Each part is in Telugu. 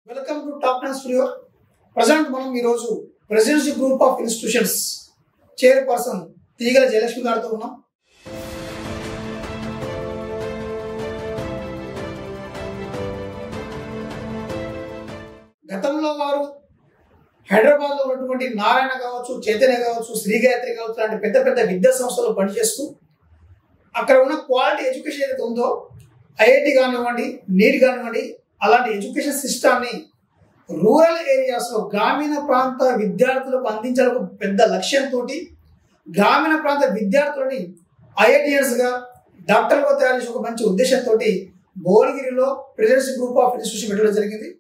Welcome to top 10 studio. Present మనం ఈరోజు presidency group of institutions chairperson తీగల జయలక్ష్మి గారితో ఉన్నాం. గతంలో వారు హైదరాబాద్లో ఉన్నటువంటి నారాయణ కావచ్చు, చైతన్య కావచ్చు, శ్రీగాయత్రి కావచ్చు లాంటి పెద్ద పెద్ద విద్యా సంస్థలు పనిచేస్తూ అక్కడ ఉన్న క్వాలిటీ ఎడ్యుకేషన్ ఏదైతే ఉందో ఐఐటి కానివ్వండి, నీట్ కానివ్వండి, అలాంటి ఎడ్యుకేషన్ సిస్టమ్ని రూరల్ ఏరియాస్లో గ్రామీణ ప్రాంత విద్యార్థులకు అందించాలని పెద్ద లక్ష్యంతో గ్రామీణ ప్రాంత విద్యార్థులని ఐఐటిఎన్స్గా డాక్టర్లుగా తయారు చేసే ఒక మంచి ఉద్దేశంతో భువనగిరిలో ప్రెసిడెన్సీ గ్రూప్ ఆఫ్ ఇన్స్టిట్యూషన్ పెట్టడం జరిగింది.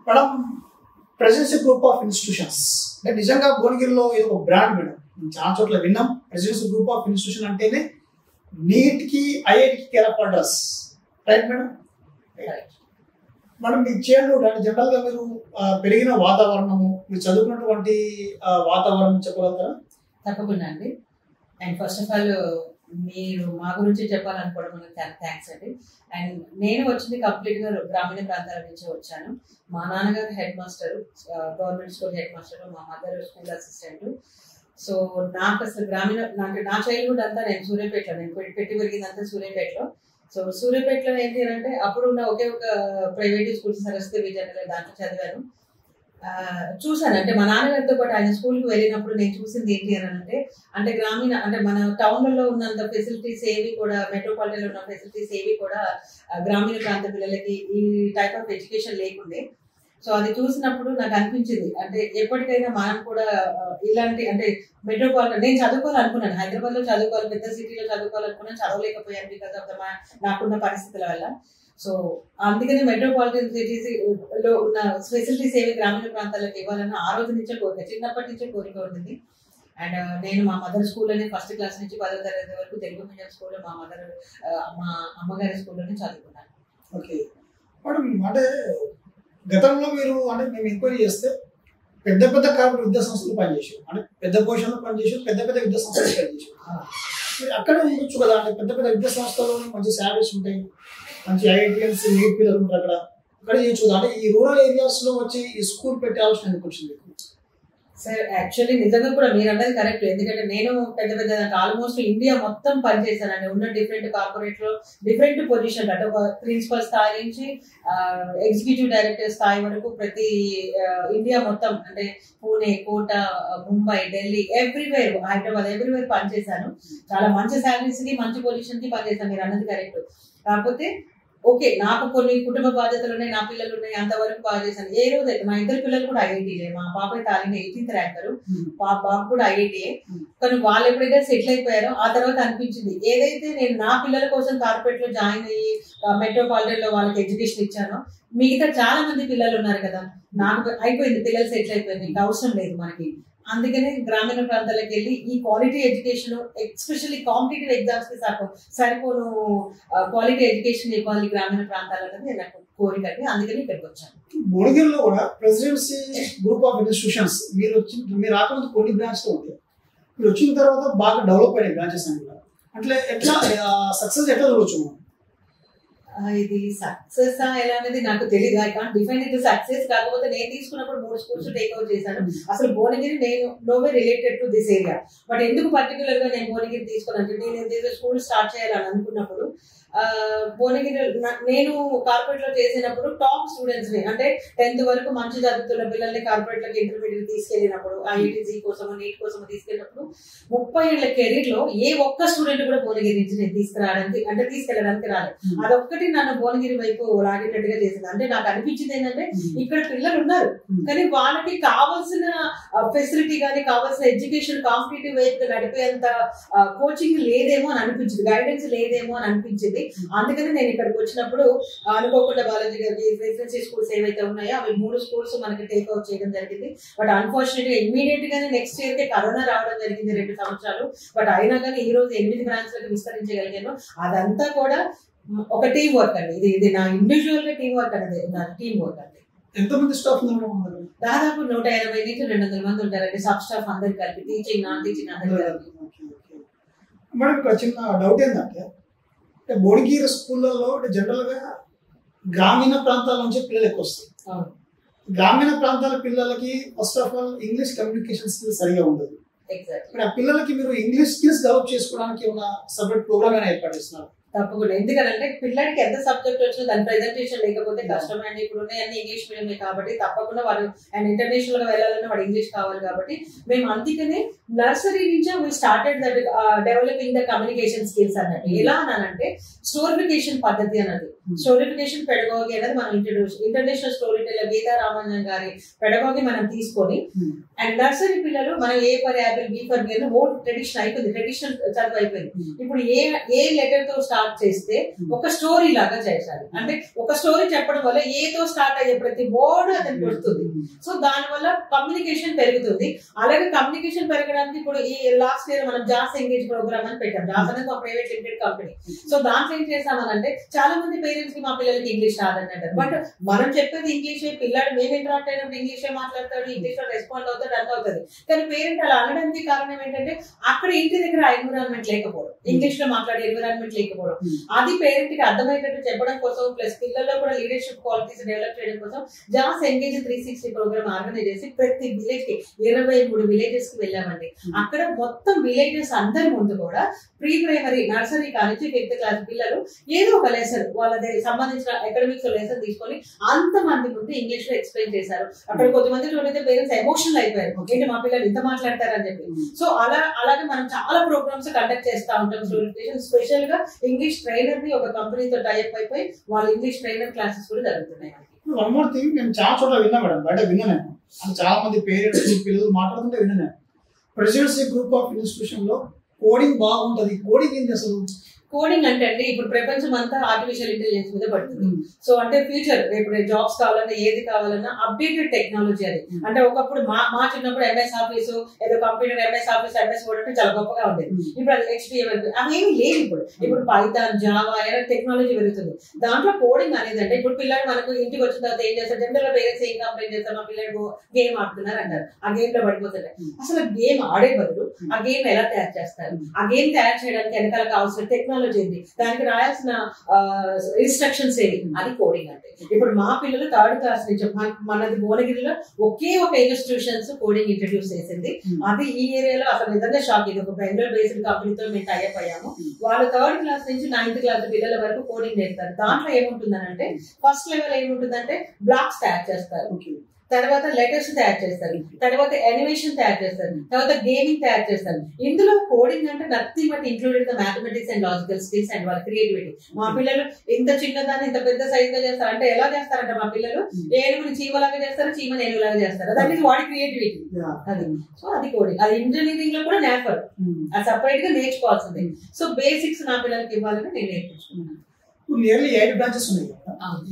Madam, presidency group of institutions అంటే నిజంగా భువనగిరిలో ఇది ఒక బ్రాండ్ మేడం. చాలా చోట్ల విన్నాం. ప్రెసిడెన్సీ గ్రూప్ ఆఫ్ ఇన్స్టిట్యూషన్ అంటేనే నీట్కి ఐఐటికి కేరప్ అడ్రస్, రైట్ మేడం? మేడం, మీ చైల్డ్హుడ్ అంటే జనరల్గా మీరు పెరిగిన వాతావరణము, మీరు చదువుకున్నటువంటి వాతావరణం చెప్పగలుగుతారా? తప్పకుండా అండి. అండ్ ఫస్ట్ ఆఫ్ ఆల్ మీరు మా గురించి చెప్పాలనుకోవడం మనకు చాలా థ్యాంక్స్ అండి. అండ్ నేను వచ్చింది కంప్లీట్గా గ్రామీణ ప్రాంతాల నుంచి వచ్చాను. మా నాన్నగారు head master, government school head master, మా మదర్ స్కూల్ అసిస్టెంట్. సో నాకు అసలు నా చైల్డ్హుడ్ అంతా నేను సూర్యాపేటలో, నేను పెట్టి పెరిగిందంతా సూర్యాపేటలో. సో సూర్యాపేటలో ఏంటి అంటే అప్పుడు ఉన్న ఒకే ఒక ప్రైవేట్ స్కూల్ సరస్వతి విద్యాలయం, దాంట్లో చదివాను. చూసాను అంటే మా నాన్నగారితో పాటు ఆయన స్కూల్కి వెళ్ళినప్పుడు నేను చూసింది ఏంటి అని అంటే గ్రామీణ అంటే మన టౌన్లలో ఉన్నంత ఫెసిలిటీస్ ఏవి కూడా, మెట్రోపాలిటన్లో ఉన్న ఫెసిలిటీస్ ఏవి కూడా గ్రామీణ ప్రాంత పిల్లలకి ఈ టైప్ ఆఫ్ ఎడ్యుకేషన్ లేకుండే. సో అది చూసినప్పుడు నాకు అనిపించింది అంటే ఎప్పటికైనా మనం కూడా ఇలాంటి అంటే మెట్రోపాలిటన్, నేను చదువుకోవాలనుకున్నాను, హైదరాబాద్లో చదువుకోవాలి, పెద్ద సిటీలో చదువుకోవాలనుకున్నాను, చదవలేకపోయాను బికాస్ ఆఫ్ నాకున్న పరిస్థితుల వల్ల. సో అందుకని మెట్రోపాలిటన్ సిటీస్ లో ఉన్న ఫెసిలిటీస్ ఏవి గ్రామీణ ప్రాంతాలకు ఇవ్వాలన్న ఆ రోజు నుంచే కోరిక, చిన్నప్పటి నుంచే కోరిక ఉంటుంది. అండ్ నేను మా మదర్ స్కూల్లోనే ఫస్ట్ క్లాస్ నుంచి 10వ తరగతి వరకు తెలుగు మీడియం స్కూల్లో మా అమ్మగారి స్కూల్లోనే చదువుకున్నాను. ఓకే మేడం, అంటే గతంలో మీరు అంటే మేము ఎంక్వైరీ చేస్తే పెద్ద పెద్ద కార్పొరేట్ విద్యా సంస్థలు పనిచేసారు, అంటే పెద్ద పొజిషన్లో పనిచేసారు, పెద్ద పెద్ద విద్యా సంస్థలు పనిచేసారు. మీరు అక్కడ ఉండొచ్చు కదా, అంటే పెద్ద పెద్ద విద్యా సంస్థల్లో మంచి శాలరీస్ ఉంటాయి, మంచి ఐఐటిఎన్స్ నీట్ పిల్లలు ఉంటారు, అక్కడ చేయొచ్చు కదా. అంటే ఈ రూరల్ ఏరియాస్ లో వచ్చి ఈ స్కూల్ పెట్టాల్సిన ఎందుకు వచ్చింది సార్? యాక్చువల్లీ నిజంగా కూడా మీరు అన్నది కరెక్ట్. ఎందుకంటే నేను పెద్ద ఆల్మోస్ట్ ఇండియా మొత్తం పనిచేశానండి. ఉన్న డిఫరెంట్ కార్పొరేట్ లో డిఫరెంట్ పొజిషన్, అంటే ఒక ప్రిన్సిపల్ స్థాయి నుంచి ఎగ్జిక్యూటివ్ డైరెక్టర్ స్థాయి వరకు ప్రతి ఇండియా మొత్తం అంటే పూణే, కోట, ముంబై, ఢిల్లీ, ఎవ్రీవేర్, హైదరాబాద్, ఎవ్రీవేర్ పనిచేశాను. చాలా మంచి శాలరీస్ కి, మంచి పొజిషన్ కి పనిచేశాను. మీరు అన్నది కరెక్ట్. కాకపోతే ఓకే, నాకు కొన్ని కుటుంబ బాధ్యతలు ఉన్నాయి, నా పిల్లలు ఉన్నాయి, అంతవరకు బాగా చేశాను. ఏ రోజు అయితే మా ఇద్దరు పిల్లలు కూడా ఐఐటీలే. మా పాప అయితే 18th ర్యాంకరు, బాబు కూడా ఐఐటీఏ. కానీ వాళ్ళు ఎప్పుడైతే సెటిల్ అయిపోయారో ఆ తర్వాత అనిపించింది ఏదైతే నేను నా పిల్లల కోసం కార్పొరేట్ లో జాయిన్ అయ్యి మెట్రోపాలిటన్ లో వాళ్ళకి ఎడ్యుకేషన్ ఇచ్చానో, మిగతా చాలా మంది పిల్లలు ఉన్నారు కదా, నాకు అయిపోయింది, పిల్లలు సెటిల్ అయిపోయింది, ఇంకా అవసరం లేదు మనకి. అందుకనే గ్రామీణ ప్రాంతాలకు వెళ్ళి ఈ quality education, especially competitive exams కి సరిపోను క్వాలిటీ ఎడ్యుకేషన్ ఇవ్వాలి గ్రామీణ ప్రాంతాలన్నది నాకు కోరిక. అందుకని ఇక్కడికి వచ్చాను. భువనగిరిలో కూడా ప్రెసిడెన్సీ గ్రూప్ ఆఫ్ ఇన్స్టిట్యూషన్స్ మీరు రాకముందు కొన్ని బ్రాంచ్లు ఉంటాయి, మీరు వచ్చిన తర్వాత బాగా డెవలప్ అయినాయి బ్రాంచెస్ అని కూడా. అంటే ఎట్లా సక్సెస్ ఎట్లా చూడొచ్చు? ఇది సక్సెస్ ఎలా అనేది నాకు తెలియదు. I can't define it success. కాకపోతే నేను తీసుకున్నప్పుడు 3 స్కూల్స్ టేక్అవుట్ చేశాను. అసలు భువనగిరి నేను no way related to this area. But ఎందుకు పర్టికులర్ గా నేను భువనగిరి తీసుకోవాలంటే నేను ఏదైతే స్కూల్ స్టార్ట్ చేయాలని అనుకున్నప్పుడు భువనగిరి నేను కార్పొరేట్ లో చేసినప్పుడు టాప్ స్టూడెంట్స్ ని అంటే 10th వరకు మంచి చదువుతున్న పిల్లల్ని కార్పొరేట్ లోకి ఇంటర్మీడియట్ తీసుకెళ్ళినప్పుడు ఐఐటీజీ కోసం నీట్ కోసం తీసుకెళ్ళినప్పుడు 30 ఏళ్ల కెరీర్ లో ఏ ఒక్క స్టూడెంట్ కూడా భువనగిరి నుంచి నేను తీసుకెళ్ళడానికి రాలేదు. అదొక్కటి నన్ను భువనగిరి వైపు లాగేటట్టుగా చేసింది. అంటే నాకు అనిపించింది ఏంటంటే ఇక్కడ పిల్లలు ఉన్నారు కానీ వాళ్ళకి కావాల్సిన ఫెసిలిటీ కానీ కావాల్సిన ఎడ్యుకేషన్ కాంపిటేటివ్ వైపు నడిపేంత కోచింగ్ లేదేమో అని అనిపించింది, గైడెన్స్ లేదేమో అని అనిపించింది. అందుకని నేను ఇక్కడికి వచ్చినప్పుడు అనుకోకుండా బాలాజీ గారికి రెసిడెన్సీ స్కూల్స్ ఏవైతే ఉన్నాయో అవి 3 స్కూల్స్ మనకి టేక్అవుట్ చేయడం జరిగింది. బట్ అన్ఫార్చునేట్ గా ఇమీడియట్ గానే నెక్స్ట్ ఇయర్ కి కరోనా రావడం జరిగింది 2 సంవత్సరాలు. బట్ అయినా కానీ ఈ రోజు 8 బ్రాంచ్లకు విస్తరించగలిగాను. అదంతా కూడా ఒక టీం వర్క్ అండి. ఇది నా ఇండివిజువల్ గా టీం వర్క్ అనేది నా టీం వర్క్ అండి. ఎంతమంది స్టాఫ్ దాదాపు 180 నుంచి 200 మంది ఉంటారండి. సబ్ స్టాఫ్ అందరు కలిపి టీచింగ్ నాన్ టీచింగ్ అందరు కలిపి. మేడం ఇక్కడ చిన్న డౌట్ ఏంటంటే భువనగిరి స్కూళ్ళలో జనరల్ గా గ్రామీణ ప్రాంతాల నుంచి పిల్లలు ఎక్కువ వస్తాయి. గ్రామీణ ప్రాంతాల పిల్లలకి first of all English communication skills సరిగా ఉండదు. ఆ పిల్లలకి మీరు ఇంగ్లీష్ స్కిల్స్ డెవలప్ చేసుకోవడానికి ఉన్న సపరేట్ ప్రోగ్రామ్ అయినా ఏర్పాటు చేస్తున్నారు? తప్పకుండా. ఎందుకంటే పిల్లడికి ఎంత సబ్జెక్ట్ వచ్చినా దాని ప్రెజెంటేషన్ లేకపోతే కష్టం అండి. ఇప్పుడు ఉన్నాయన్నీ ఇంగ్లీష్ మీడియమే కాబట్టి తప్పకుండా వాడు అండ్ ఇంటర్నేషనల్ గా వెళ్ళాలన్నా వాడు ఇంగ్లీష్ కావాలి కాబట్టి మేము అందుకనే నర్సరీ నుంచే we started that developing the communication skills అన్నట్టు. ఎలా అనంటే స్టోరిఫికేషన్ పద్ధతి అన్నది, స్టోరిఫికేషన్ పెడగాగి అనేది మనం international story teller Geeta Ramanjan గారి పెడగాగి మనం తీసుకొని అండ్ నర్సరీ పిల్లలు మనం A for apple B for B old tradition అయిపోయింది, ట్రెడిషనల్ చదువు అయిపోయింది. ఇప్పుడు ఏ లెటర్ తో స్టార్ట్ చేస్తే ఒక స్టోరీ లాగా చేశారు. అంటే ఒక స్టోరీ చెప్పడం వల్ల ఏతో స్టార్ట్ అయ్యే ప్రతి వర్డ్ అతనికి వస్తుంది. సో దాని వల్ల కమ్యూనికేషన్ పెరుగుతుంది. అలాగే కమ్యూనికేషన్ పెరగడానికి ఇప్పుడు ఈ లాస్ట్ ఇయర్ మనం జాస్ ఎంగేజ్ ప్రోగ్రామ్ అని పెట్టాం. జాస్ అనేది ఒక ప్రైవేట్ లిమిటెడ్ కంపెనీ. సో దాంట్లో ఏం చేసామనంటే చాలా మంది పేరెంట్స్ కి మా పిల్లలకి ఇంగ్లీష్ రాదని అంటారు. బట్ మనం చెప్పేది ఇంగ్లీషే, పిల్లాడు మేము ఇంటరాక్ట్ అయినప్పుడు ఇంగ్లీషే మాట్లాడతాడు, ఇంగ్లీష్ లో రెస్పాండ్ అవుతాడు, అంత అవుతుంది. కానీ పేరెంట్ అలా అనడానికి కారణం ఏంటంటే అక్కడ ఇంటి దగ్గర ఎన్విరాన్మెంట్ లేకపోవడం, ఇంగ్లీష్ లో మాట్లాడే ఎన్విరాన్మెంట్ లేకపోవడం. అది పేరెంట్ కి అర్థమయ్యేటట్టు చెప్పడం కోసం ప్లస్ పిల్లల్లో కూడా లీడర్షిప్ క్వాలిటీస్ డెవలప్ చేయడం కోసం జాస్ ఎంగేజ్ 360 ప్రోగ్రామ్ ఆర్గనైజ్ చేసి ప్రతి విలేజ్ కి 23 విలేజెస్ కి వెళ్ళామండి. అక్కడ మొత్తం విలేజెస్ అందరి ముందు కూడా ప్రీ ప్రైమరీ నర్సరీ కానించి 5th క్లాస్ పిల్లలు ఏదో ఒక లెసన్ వాళ్ళకి సంబంధించిన ఎకడమిక్స్ లెసన్ తీసుకొని అంతమంది ముందు ఇంగ్లీష్ లో ఎక్స్ప్లెయిన్ చేశారు. అక్కడ కొంతమంది చూడైతే పేరెంట్స్ ఎమోషనల్ అయిపోయారు, ఏంటి మా పిల్లలు ఇంత మాట్లాడతారని చెప్పి. సో అలాగే మనం చాలా ప్రోగ్రామ్స్ కండక్ట్ చేస్తూ ఉంటాం. స్పెషల్ గా ఇంగ్లీష్ ట్రైనర్ ని ఒక కంపెనీతో టైప్ అయిపోయి వాళ్ళ ఇంగ్లీష్ ట్రైనర్ క్లాసెస్ కూడా జరుగుతున్నాయి. వన్ మోర్ థింగ్, నేను చాలా చోట్ల విన్నా మేడం, బయట విన్నాను. చాలా మంది పేరెంట్స్ పిల్లలు మాట్లాడుతుంటే విన్నాను. ప్రెసిడెన్సీ గ్రూప్ ఆఫ్ ఇన్స్టిట్యూషన్ లో కోడింగ్ బాగుంటది. కోడింగ్ ఏంటి అసలు? కోడింగ్ అంటే అండి ఇప్పుడు ప్రపంచం అంతా ఆర్టిఫిషియల్ ఇంటెలిజెన్స్ మీద పడుతుంది. సో అంటే ఫ్యూచర్ ఇప్పుడు జాబ్స్ కావాలన్నా ఏది కావాలన్నా అప్డేటెడ్ టెక్నాలజీ అది. అంటే ఒకప్పుడు మా చిన్నప్పుడు ఎంఎస్ ఆఫీస్ ఏదో computer MS office MS word అంటే చాలా గొప్పగా ఉండేది. ఇప్పుడు అది HTML అవేమి లేదు. ఇప్పుడు పైథాన్ జావా టెక్నాలజీ పెరుగుతుంది. దాంట్లో కోడింగ్ అనేది అంటే ఇప్పుడు పిల్లలు మనకు ఇంటికి వచ్చిన తర్వాత ఏం చేస్తారు, జనరల్ గా పేరెంట్స్ ఏం కంప్లైంట్ చేస్తారు, మా పిల్లలు గేమ్ ఆడుతున్నారు అంటారు. ఆ గేమ్ లో పడిపోతారు. అసలు గేమ్ ఆడే బదులు ఆ గేమ్ ఎలా తయారు చేస్తారు, ఆ గేమ్ తయారు చేయడానికి వెనకాల కావాల్సిన టెక్నాలజీ ఏంటి, దానికి రాయాల్సిన ఇన్స్ట్రక్షన్స్ ఏవి, అది కోడింగ్ అంటే. ఇప్పుడు మా పిల్లలు 3rd క్లాస్ నుంచి మనది భువనగిరిలో ఒకే ఒక ఇన్స్టిట్యూషన్స్ కోడింగ్ ఇంట్రడ్యూస్ చేసింది. అది ఈ ఏరియాలో అసలు నిజంగా షాక్. ఇది ఒక బెంగళూరు బేస్డ్ కంపెనీతో మేము టైప్ అయ్యాము. వాళ్ళు 3rd క్లాస్ నుంచి 9th క్లాస్ పిల్లల వరకు కోడింగ్ నేర్పుతారు. దాంట్లో ఏముంటుందంటే ఫస్ట్ లెవెల్ ఏముంటుందంటే బ్లాక్స్ తయారు చేస్తారు, తర్వాత లెటర్స్ తయారు చేస్తారు, తర్వాత యానిమేషన్ తయారు చేస్తారు, తర్వాత గేమింగ్ తయారు చేస్తారు. ఇందులో కోడింగ్ అంటే nothing but included the mathematics and logical skills and వాళ్ళ క్రియేటివిటీ. మా పిల్లలు ఇంత చిన్నదాన్ని ఇంత పెద్ద సైజ్ గా చేస్తారు. అంటే ఎలా చేస్తారంటే మా పిల్లలు ఏనుగుని చీమలాగా చేస్తారు, చీమని ఏనుగులాగా చేస్తారు. దట్ ఈస్ వాడి క్రియేటివిటీ. అది సో అది కోడింగ్. అది ఇంజనీరింగ్ లో కూడా నేర్పరు, అది సపరేట్ గా నేర్చుకోవాల్సింది. సో బేసిక్స్ నా పిల్లలకి ఇవ్వాలని నేను నేర్పించుకున్నాను. నియర్లీ 8 బ్రాంచెస్ ఉన్నాయి.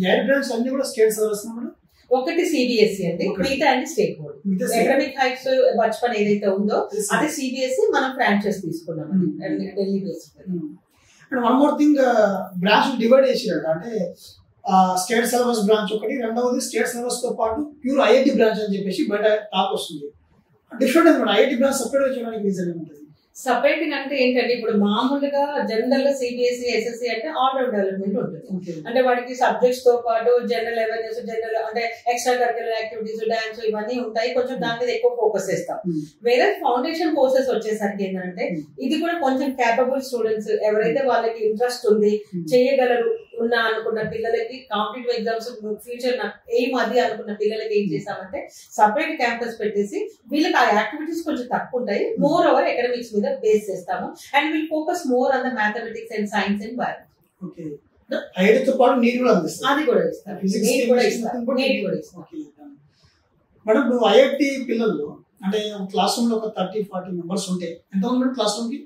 8 బ్రాంచెస్ అన్ని కూడా స్టేట్ సర్వీస్. ఒకటి సిబిఎస్ఈ అండి, మిగతా అండి state board. Academic heights Bachpan ఏదైతే ఉందో అది సిబిఎస్ఈ, మనం ఫ్రాంచైజ్ తీసుకున్నాం Delhi based. And one more thing, branch divide చేసినట్టు అంటే స్టేట్ సిలబస్ బ్రాంచ్ ఒకటి, రెండవది స్టేట్ సిలబస్ తో పాటు ప్యూర్ ఐఐటి బ్రాంచ్ అని చెప్పేసి బయట టాక్ వస్తుంది. డిఫరెంట్ అనమాట. ఐఐటి బ్రాంచ్ సపరేట్ చేయడానికి రీజన్ ఏముంటుంది? సపరేటింగ్ అంటే ఏంటంటే ఇప్పుడు మామూలుగా జనరల్ గా సిబిఎస్ఈ ఎస్ఎస్సి అంటే ఆల్ రౌండ్ డెవలప్మెంట్ ఉంటుంది. అంటే వాడికి సబ్జెక్ట్స్ తో పాటు జనరల్ అవేర్నెస్, జనరల్ అంటే ఎక్స్ట్రా కరిక్యులర్ యాక్టివిటీస్, డాన్స్ ఇవన్నీ ఉంటాయి. కొంచెం దాని మీద ఎక్కువ ఫోకస్ చేస్తాం. వేరే ఫౌండేషన్ కోర్సెస్ వచ్చేసరికి ఏంటంటే ఇది కూడా కొంచెం క్యాపబుల్ స్టూడెంట్స్ ఎవరైతే వాళ్ళకి ఇంట్రెస్ట్ ఉంది, చేయగలరు అనుకున్న పిల్లలకి కాంపిటేటివ్ ఎగ్జామ్స్ ఫ్యూచర్ ఎయిమ్ అది అనుకున్న పిల్లలకి ఏం చేస్తామంటే సపరేట్ క్యాంపస్ పెట్టేసి వీళ్ళకి ఆ యాక్టివిటీస్ కొంచెం తక్కువ ఉంటాయి. మోర్ ఓవర్ ఎకడమిక్స్ మీద బేస్ చేస్తాము. And will focus more on the mathematics and science and biology. అది కూడా ఇస్తాం. మేడం నువ్వు ఐఐటి పిల్లలు అంటే క్లాస్ రూమ్ లో ఒక 30-40 మెంబర్స్ ఉంటే ఎంత ఉంది క్లాస్ రూమ్ కి?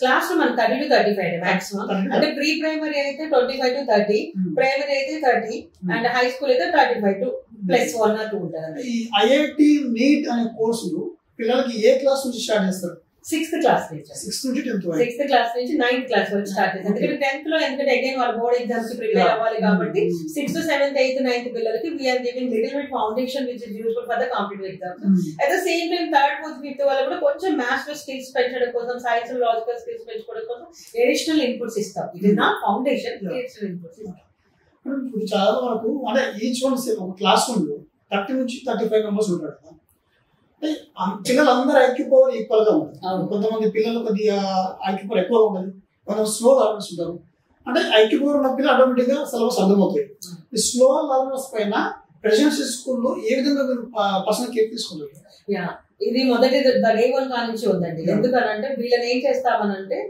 క్లాస్ రూమ్ మన 30 to 35 మాక్సిమం. అంటే ప్రీ ప్రైమరీ అయితే 25 to 30, ప్రైమరీ అయితే 30 అండ్ హై స్కూల్ అయితే 35 to +1 or 2 ఉంటుంది. ఈ ఐఐటి నీట్ అనే కోర్సులు పిల్లలకి ఏ క్లాస్ నుంచి స్టార్ట్ చేస్తారు? 6th క్లాస్ నుంచి. 6th నుంచి 10th 6th క్లాస్ నుంచి 9th క్లాస్ వరకు స్టార్ట్ చేస్తారు. ఎందుకంటే 10th లో ఎందుకంటే అగైన్ వాళ్ళ బోర్డ్ ఎగ్జామ్స్ కి ప్రిపేర్ అవ్వాలి కాబట్టి 6th, 7th, 8th, 9th పిల్లలకి we are giving little bit foundation which is useful for the competitive exams. At the same time 3rd, 4th, 5th వాళ్ళు కూడా కొంచెం మ్యాథ్స్ లో స్కిల్స్ పెంచడం కోసం, సైన్స్ లో లాజికల్ స్కిల్స్ పెంచుకోవడం కోసం అడిషనల్ ఇన్పుట్స్ ఇస్తాం. It is not foundation, additional inputs ఇస్తాం. ఇప్పుడు చాలా వరకు అంటే ఈచ్ వన్ ఒక క్లాస్ రూమ్ లో 30 నుంచి 35 మెంబర్స్ ఉంటారు కదా. అంటే పిల్లలందరూ ఐక్యూ పవర్ ఈక్వల్ గా ఉంటుంది. కొంతమంది పిల్లలు కొద్దిగా ఐక్యూ పవర్ ఎక్కువగా ఉంటుంది, కొంతమంది స్లో లర్నర్స్ ఉంటారు. అంటే ఐక్యూ పవర్ ఉన్న పిల్లలు ఆటోమేటిక్ గా సిలబస్ అర్థమవుతాయి. ఈ స్లో లర్నర్స్ పైన ప్రెసిడెన్షియల్ స్కూల్లో ఏ విధంగా మీరు పర్సనల్ కేర్ తీసుకుంటారు? ఇది మొదటి డే 1 కా నుంచి ఉందండి. ఎందుకనంటే వీళ్ళని ఏం చేస్తామనంటే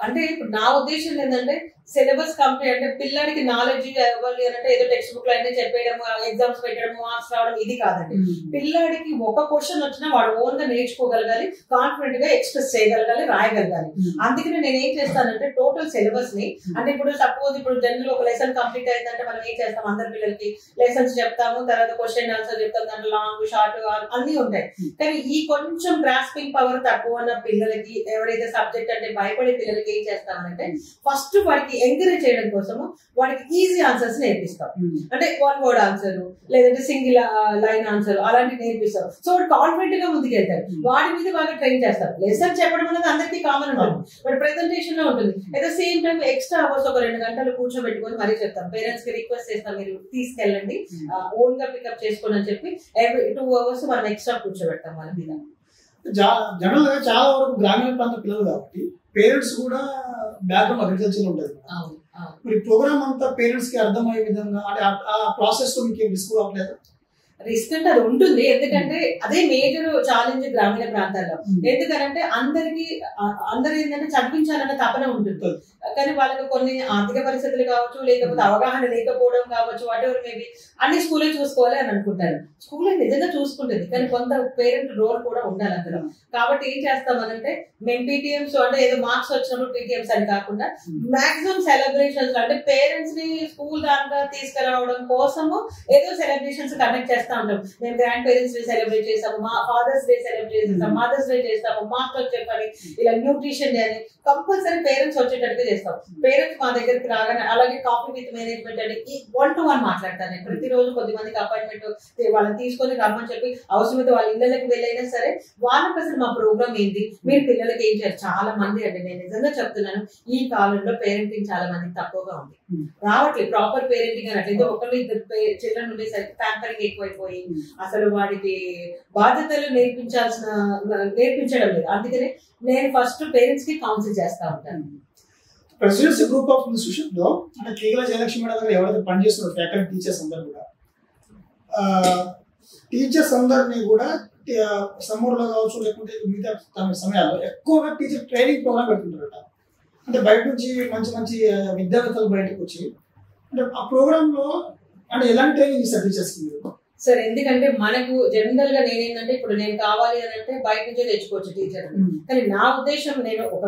అంటే ఇప్పుడు నా ఉద్దేశం ఏంటంటే సిలబస్ కంప్లీట్ అంటే పిల్లడికి నాలెడ్జ్ ఇవ్వాలి అంటే ఏదో టెక్స్ట్ బుక్ లో అన్నీ చెప్పేయడము, ఎగ్జామ్స్ పెట్టడం, మార్క్స్ రావడం ఇది కాదండి. పిల్లాడికి ఒక క్వశ్చన్ వచ్చినా వాడు ఓన్ గా నేర్చుకోగలగాలి, కాన్ఫిడెంట్ గా ఎక్స్ప్రెస్ చేయగలగాలి, రాయగలగాలి. అందుకని నేను ఏం చేస్తానంటే టోటల్ సిలబస్ ని అంటే ఇప్పుడు సపోజ్ ఇప్పుడు జనరల్ ఒక లెసన్ కంప్లీట్ అయిందంటే మనం ఏం చేస్తాం, అందరి పిల్లలకి లెసన్స్ చెప్తాము, తర్వాత క్వశ్చన్ ఆన్సర్ చెప్తాం, దాంట్లో లాంగ్ షార్ట్ అన్ని ఉంటాయి. కానీ ఈ కొంచెం గ్రాస్పింగ్ పవర్ తక్కువ ఉన్న పిల్లలకి ఎవరైతే సబ్జెక్ట్ అంటే భయపడే పిల్లలకి ఏం చేస్తామంటే ఫస్ట్ వాడికి ఎంకరేజ్ చేయడం కోసము వాడికి ఈజీ ఆన్సర్స్ నేర్పిస్తాం. అంటే 1 word ఆన్సర్ లేదంటే సింగిల్ లైన్ ఆన్సర్ అలాంటివి నేర్పిస్తాం. సో వాడు కాన్ఫిడెంట్ గా ముందుకు వెళ్తారు. వాడి మీద బాగా ట్రైన్ చేస్తారు. లెసన్ చెప్పడం అనేది అందరికీ కామన్ ఉంటుంది, బట్ ప్రెజెంటేషన్ లో ఉంటుంది. At the same time extra hours ఒక 2 గంటలు కూర్చోబెట్టుకొని మరీ చెప్తాం. పేరెంట్స్ కి రిక్వెస్ట్ చేస్తాం, మీరు తీసుకెళ్ళండి, ఓన్ గా పికప్ చేసుకోండి అని చెప్పి every 2 hours మనం ఎక్స్ట్రా కూర్చోబెడతాం వాళ్ళ మీద. జనరల్ గా చాలా వరకు గ్రామీణ ప్రాంత పిల్లలు కాబట్టి పేరెంట్స్ కూడా బ్యాక్గ్రౌండ్ అగ్రికల్చర్ ఉంటుంది. మరి ప్రోగ్రామ్ అంతా పేరెంట్స్ కి అర్థమయ్యే విధంగా అంటే ఆ ప్రాసెస్ లో మీకు రిస్క్ అవ్వట్లేదు? రిస్క్ అంటే అది ఉంటుంది. ఎందుకంటే అదే మేజర్ ఛాలెంజ్ గ్రామీణ ప్రాంతాల్లో. ఎందుకంటే అందరూ ఏంటంటే చదివించాలన్న తపన ఉంటుంది, కానీ వాళ్ళకి కొన్ని ఆర్థిక పరిస్థితులు కావచ్చు, లేకపోతే అవగాహన లేకపోవడం కావచ్చు, వాట్ ఎవర్ మేబీ అన్ని స్కూలే చూసుకోవాలి అని అనుకుంటారు. స్కూలే నిజంగా చూసుకుంటుంది, కానీ కొంత పేరెంట్ రోల్ కూడా ఉండాలి అందులో. కాబట్టి ఏం చేస్తామనంటే మేము పీటీఎంస్ అంటే ఏదో మార్క్స్ వచ్చినప్పుడు పీటీఎంస్ అని కాకుండా మాక్సిమం సెలబ్రేషన్స్ అంటే పేరెంట్స్ ని స్కూల్ దాంట్లో తీసుకురావడం కోసము ఏదో సెలబ్రేషన్స్ కండక్ట్ చేస్తాం. మేము గ్రాండ్ పేరెంట్స్ డే సెలబ్రేట్ చేస్తాము, మా ఫాదర్స్ డే సెలబ్రేట్ చేస్తాం, మదర్స్ డే చేస్తాము, మాస్టర్ చెప్పని ఇలా న్యూట్రిషన్ డే అని కంపల్సరీ పేరెంట్స్ వచ్చేటట్టుగా చేస్తాం. పేరెంట్స్ మా దగ్గరికి రాగానే అలాగే కాఫీ విత్ మేనేజ్మెంట్ అని 1-to-1 మాట్లాడతాను. ప్రతిరోజు కొద్దిమందికి అపాయింట్మెంట్ వాళ్ళని తీసుకొని రమ్మని చెప్పి అవసరమైతే వాళ్ళ ఇళ్ళకి వెళ్ళైనా సరే వాళ్ళకి అసలు మా ప్రోగ్రామ్ ఏంటి, మీరు పిల్లలకి ఏం చేయాలి. చాలా మంది అంటే నేను నిజంగా చెప్తున్నాను, ఈ కాలంలో పేరెంటింగ్ చాలా మందికి తక్కువగా ఉంది, రావట్లేదు ప్రాపర్ పేరెంటింగ్ అని. అట్లయితే ఒకళ్ళు 2 చిల్డ్రన్ ఉండేసరికి ప్యాంపరింగ్ ఎక్కువైపోయి అసలు వాడికి బాధ్యతలు నేర్పించడం లేదు. అందుకనే నేను ఫస్ట్ పేరెంట్స్ కి కౌన్సిల్ చేస్తా ఉంటాను. ప్రెసిడెన్సీ గ్రూప్ ఆఫ్ ఇన్స్టిట్యూషన్ లో అంటే కేవలం జయలక్ష్మి మేడం గారు ఎవరైతే పనిచేస్తున్నారు ఫ్యాకల్టీ టీచర్స్ అందరూ కూడా టీచర్స్ అందరినీ కూడా సమ్మర్ లో కావచ్చు లేకుంటే మిగతా సమయాల్లో ఎక్కువగా టీచర్ ట్రైనింగ్ ప్రోగ్రామ్ పెడుతుంటారట. అంటే బయట నుంచి మంచి మంచి విద్యావేత్తలు బయటకు వచ్చి అంటే ఆ ప్రోగ్రామ్ లో అంటే ఎలాంటి ట్రైనింగ్ ఇస్తారు టీచర్స్ కి? సరే, ఎందుకంటే మనకు జనరల్ గా నేనేంటంటే ఇప్పుడు నేను కావాలి అని అంటే బయట నుంచే తెచ్చుకోవచ్చు టీచర్. కానీ నా ఉద్దేశం నేను ఒక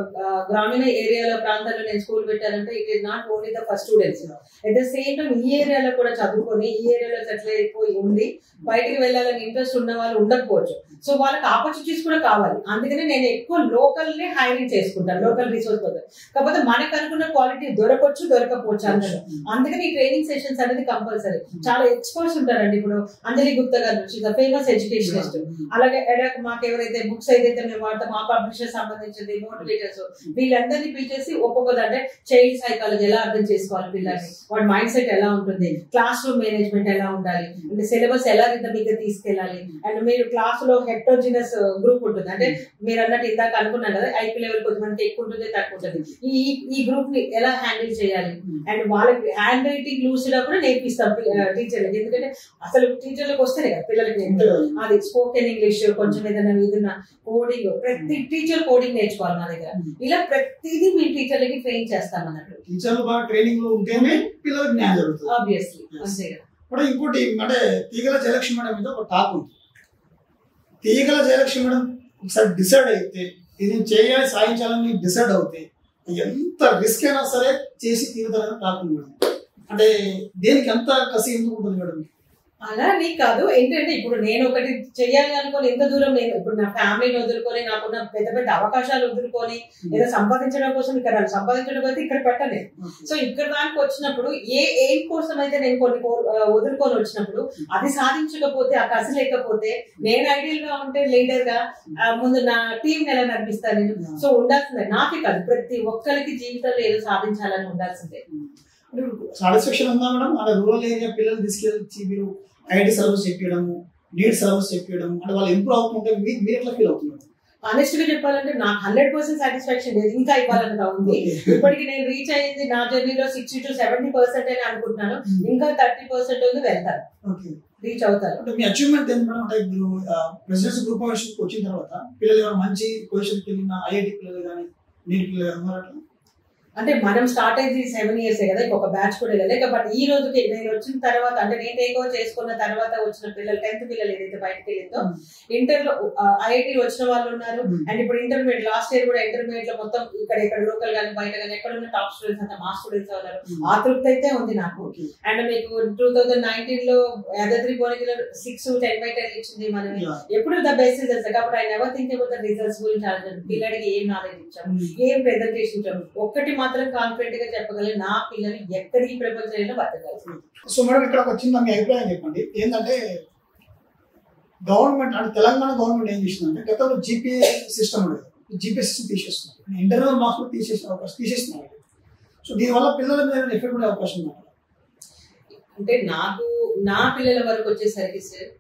గ్రామీణ ఏరియాలో ప్రాంతాల్లో నేను స్కూల్ పెట్టానంటే it is not only the first students, at the same time ఈ ఏరియాలో కూడా చదువుకొని ఈ ఏరియాలో సెటిల్ అయిపోయి ఉండి బయటకు వెళ్ళాలని ఇంట్రెస్ట్ ఉన్న వాళ్ళు ఉండకపోవచ్చు. సో వాళ్ళకి ఆపర్చునిటీస్ కూడా కావాలి. అందుకనే నేను ఎక్కువ లోకల్ ని హైరింగ్ చేసుకుంటాను, లోకల్ రిసోర్స్ కోసం. కాకపోతే మనకు అనుకున్న క్వాలిటీ దొరకవచ్చు దొరకపోవచ్చు అందరూ. అందుకని ఈ ట్రైనింగ్ సెషన్స్ అనేది కంపల్సరీ. చాలా ఎక్స్పర్ట్స్ ఉంటారండి. ఇప్పుడు అంజలి గుప్తా గారు ఫేమస్ ఎడ్యుకేషనిస్ట్. అలాగే మాకు ఎవరైతే బుక్స్ ఏదైతే మేము వాడతాం ఆ పబ్లిషర్ సంబంధించింది మోటివేటర్స్ వీళ్ళందరినీ పిలిచేసి ఒక్కొక్కది అంటే చైల్డ్ సైకాలజీ ఎలా అర్థం చేసుకోవాలి పిల్లల్ని, వాడి మైండ్ సెట్ ఎలా ఉంటుంది, క్లాస్ రూమ్ మేనేజ్మెంట్ ఎలా ఉండాలి, అంటే సిలబస్ ఎలా రిథమిక్గా తీసుకెళ్ళాలి, అండ్ మీరు క్లాస్ లో హెటరోజినస్ గ్రూప్ ఉంటుంది అంటే మీరు అన్నట్టు ఇందాక అనుకున్నాను కదా ఐపీ లెవెల్ కొంతమంది ఎక్కువ ఉంటుంది తక్కువ ఉంటుంది, ఈ గ్రూప్ ని ఎలా హ్యాండిల్ చేయాలి అండ్ వాళ్ళకి హ్యాండ్ రైటింగ్ లూసిడా కూడా నేర్పిస్తాం టీచర్లకి. ఎందుకంటే అసలు టీచర్లకు వస్తేనే కదా పిల్లలకి అది స్పోకెన్ ఇంగ్లీష్ కొంచెం ఏదైనా కోడింగ్ ప్రతి టీచర్ కోడింగ్ నేర్చుకోవాలి మా దగ్గర. ఇలా ప్రతిదీ మీ టీచర్లకి ట్రైన్ చేస్తాం అన్నట్టు. టీచర్లు బాగా ట్రైనింగ్ లో ఉంటేనే పిల్లలకి న్యాయం జరుగుతుంది. ఆబ్వియస్లీ అంతే కదా. ఇప్పుడు ఇంకోటి అంటే తీగల జయలక్ష్మి మేడం మీద ఒక టాక్ ఉంది. తీగల జయలక్ష్మి మేడం ఒకసారి డిసైడ్ అయితే ఇది చేయాలి సాధించాలని డిసైడ్ అవుతే ఎంత రిస్క్ అయినా సరే చేసి తీరుతారని టాక్ ఉంది మేడం. అంటే దేనికి ఎంత కసి ఎందుకు ఉంటుంది మేడం? అలా నీ కాదు ఏంటంటే ఇప్పుడు నేను ఒకటి చెయ్యాలి అనుకోని ఎంత దూరం నేను ఇప్పుడు నా ఫ్యామిలీని వదులుకొని నాకున్న పెద్ద పెద్ద అవకాశాలు వదులుకొని ఏదో సంపాదించడం కోసం ఇక్కడ సంపాదించడం అయితే ఇక్కడ పెట్టలేదు. సో ఇక్కడ దానికి వచ్చినప్పుడు ఏ ఎయిమ్ కోసం అయితే నేను కొన్ని వదులుకొని వచ్చినప్పుడు అది సాధించకపోతే ఆ కసి లేకపోతే నేను ఐడియల్ గా ఉంటే లీడర్ గా ముందు నా టీం ఎలా నడిపిస్తాను నేను. సో ఉండాల్సిందే నాకే కాదు ప్రతి ఒక్కరికి జీవితంలో ఏదో సాధించాలని ఉండాల్సిందే. సాటిస్ఫాక్షన్ ఉందా మేడం? అంటే రూరల్ ఏరియా పిల్లలు తీసుకెళ్ళి మీరు ఐఐటి సర్వీస్ చెప్పడము, నీట్ సర్వీస్ చెప్పడం అంటే వాళ్ళు ఇంప్రూవ్ అవుతుంటే మీరు ఎట్లా ఫీల్ అవుతున్నారు? ఆనెస్ట్ గా చెప్పాలంటే నాకు 100% సాటిస్ఫాక్షన్ లేదు, ఇంకా ఇవ్వాలన్నది ఉంది. ఇప్పటికి నేను రీచ్ అయ్యింది నా జర్నీలో 60 to 70% అని అనుకుంటున్నాను. ఇంకా 30% ఉంది, వెళ్తాను, రీచ్ అవుతారు. అంటే మీ అచీవ్మెంట్ ఏంటి మేడం? అంటే మీరు ప్రెసిడెన్సీ గ్రూప్ ఆఫ్ వచ్చిన తర్వాత పిల్లలు ఎవరు మంచి పొజిషన్కి వెళ్ళిన ఐఐటి పిల్లలు కానీ నీట్ పిల్లలు ఉన్నారు అట్లా? అంటే మనం స్టార్ట్ అయింది 7 years కదా, ఇంకొక బ్యాచ్ కూడా వెళ్ళలేక. బట్ ఈ రోజుకి నేను వచ్చిన తర్వాత అంటే నేను టేక్ ఓవర్ చేసుకున్న తర్వాత వచ్చిన పిల్లలు 10th పిల్లలు ఏదైతే బయటకు వెళ్ళిందో ఇంటర్ లో ఐఐటి వచ్చిన వాళ్ళు ఉన్నారు. అండ్ ఇప్పుడు ఇంటర్మీడియట్ లాస్ట్ ఇయర్ కూడా ఇంటర్మీడియట్ లో మొత్తం ఇక్కడ లోకల్ కానీ బయట కానీ ఎక్కడ ఉన్న టాప్ స్టూడెంట్స్ అంతా మా స్టూడెంట్స్ ఉన్నారు. ఆ తృప్తి అయితే ఉంది నాకు. అండ్ మీకు 2019 లో యాదాద్రి భువనగిరిలో 6-10/10 ఇచ్చింది మనం. ఎప్పుడు ద బెస్ట్ రిజల్ట్స్ కాబట్టి I never think about the results గురించి ఆలోచన. పిల్లడికి ఏం నాలెడ్జ్ ఇచ్చాము, ఏం ప్రెజెంటేషన్ ఇచ్చాము, ఒక్కటి మాత్రం కాన్ఫిడెంట్ గా చెప్పగలి నా పిల్లలు ఎక్కడికి ప్రపంచంలో బతకగలరు. సో మేడం ఇక్కడ వచ్చింది మీ అభిప్రాయం చెప్పండి. ఏంటంటే గవర్నమెంట్ అంటే తెలంగాణ గవర్నమెంట్ ఏం చేసిందంటే గతంలో జీపీఏ సిస్టమ్ ఉండేది, జీపీఏ సిస్టమ్ తీసేస్తున్నారు, ఇంటర్నల్ మార్క్స్ తీసేస్తున్నారు. సో దీనివల్ల పిల్లల మీద ఎఫెక్ట్ ఉండే అవకాశం ఉంది. అంటే నాకు నా పిల్లల వరకు వచ్చేసరికి సార్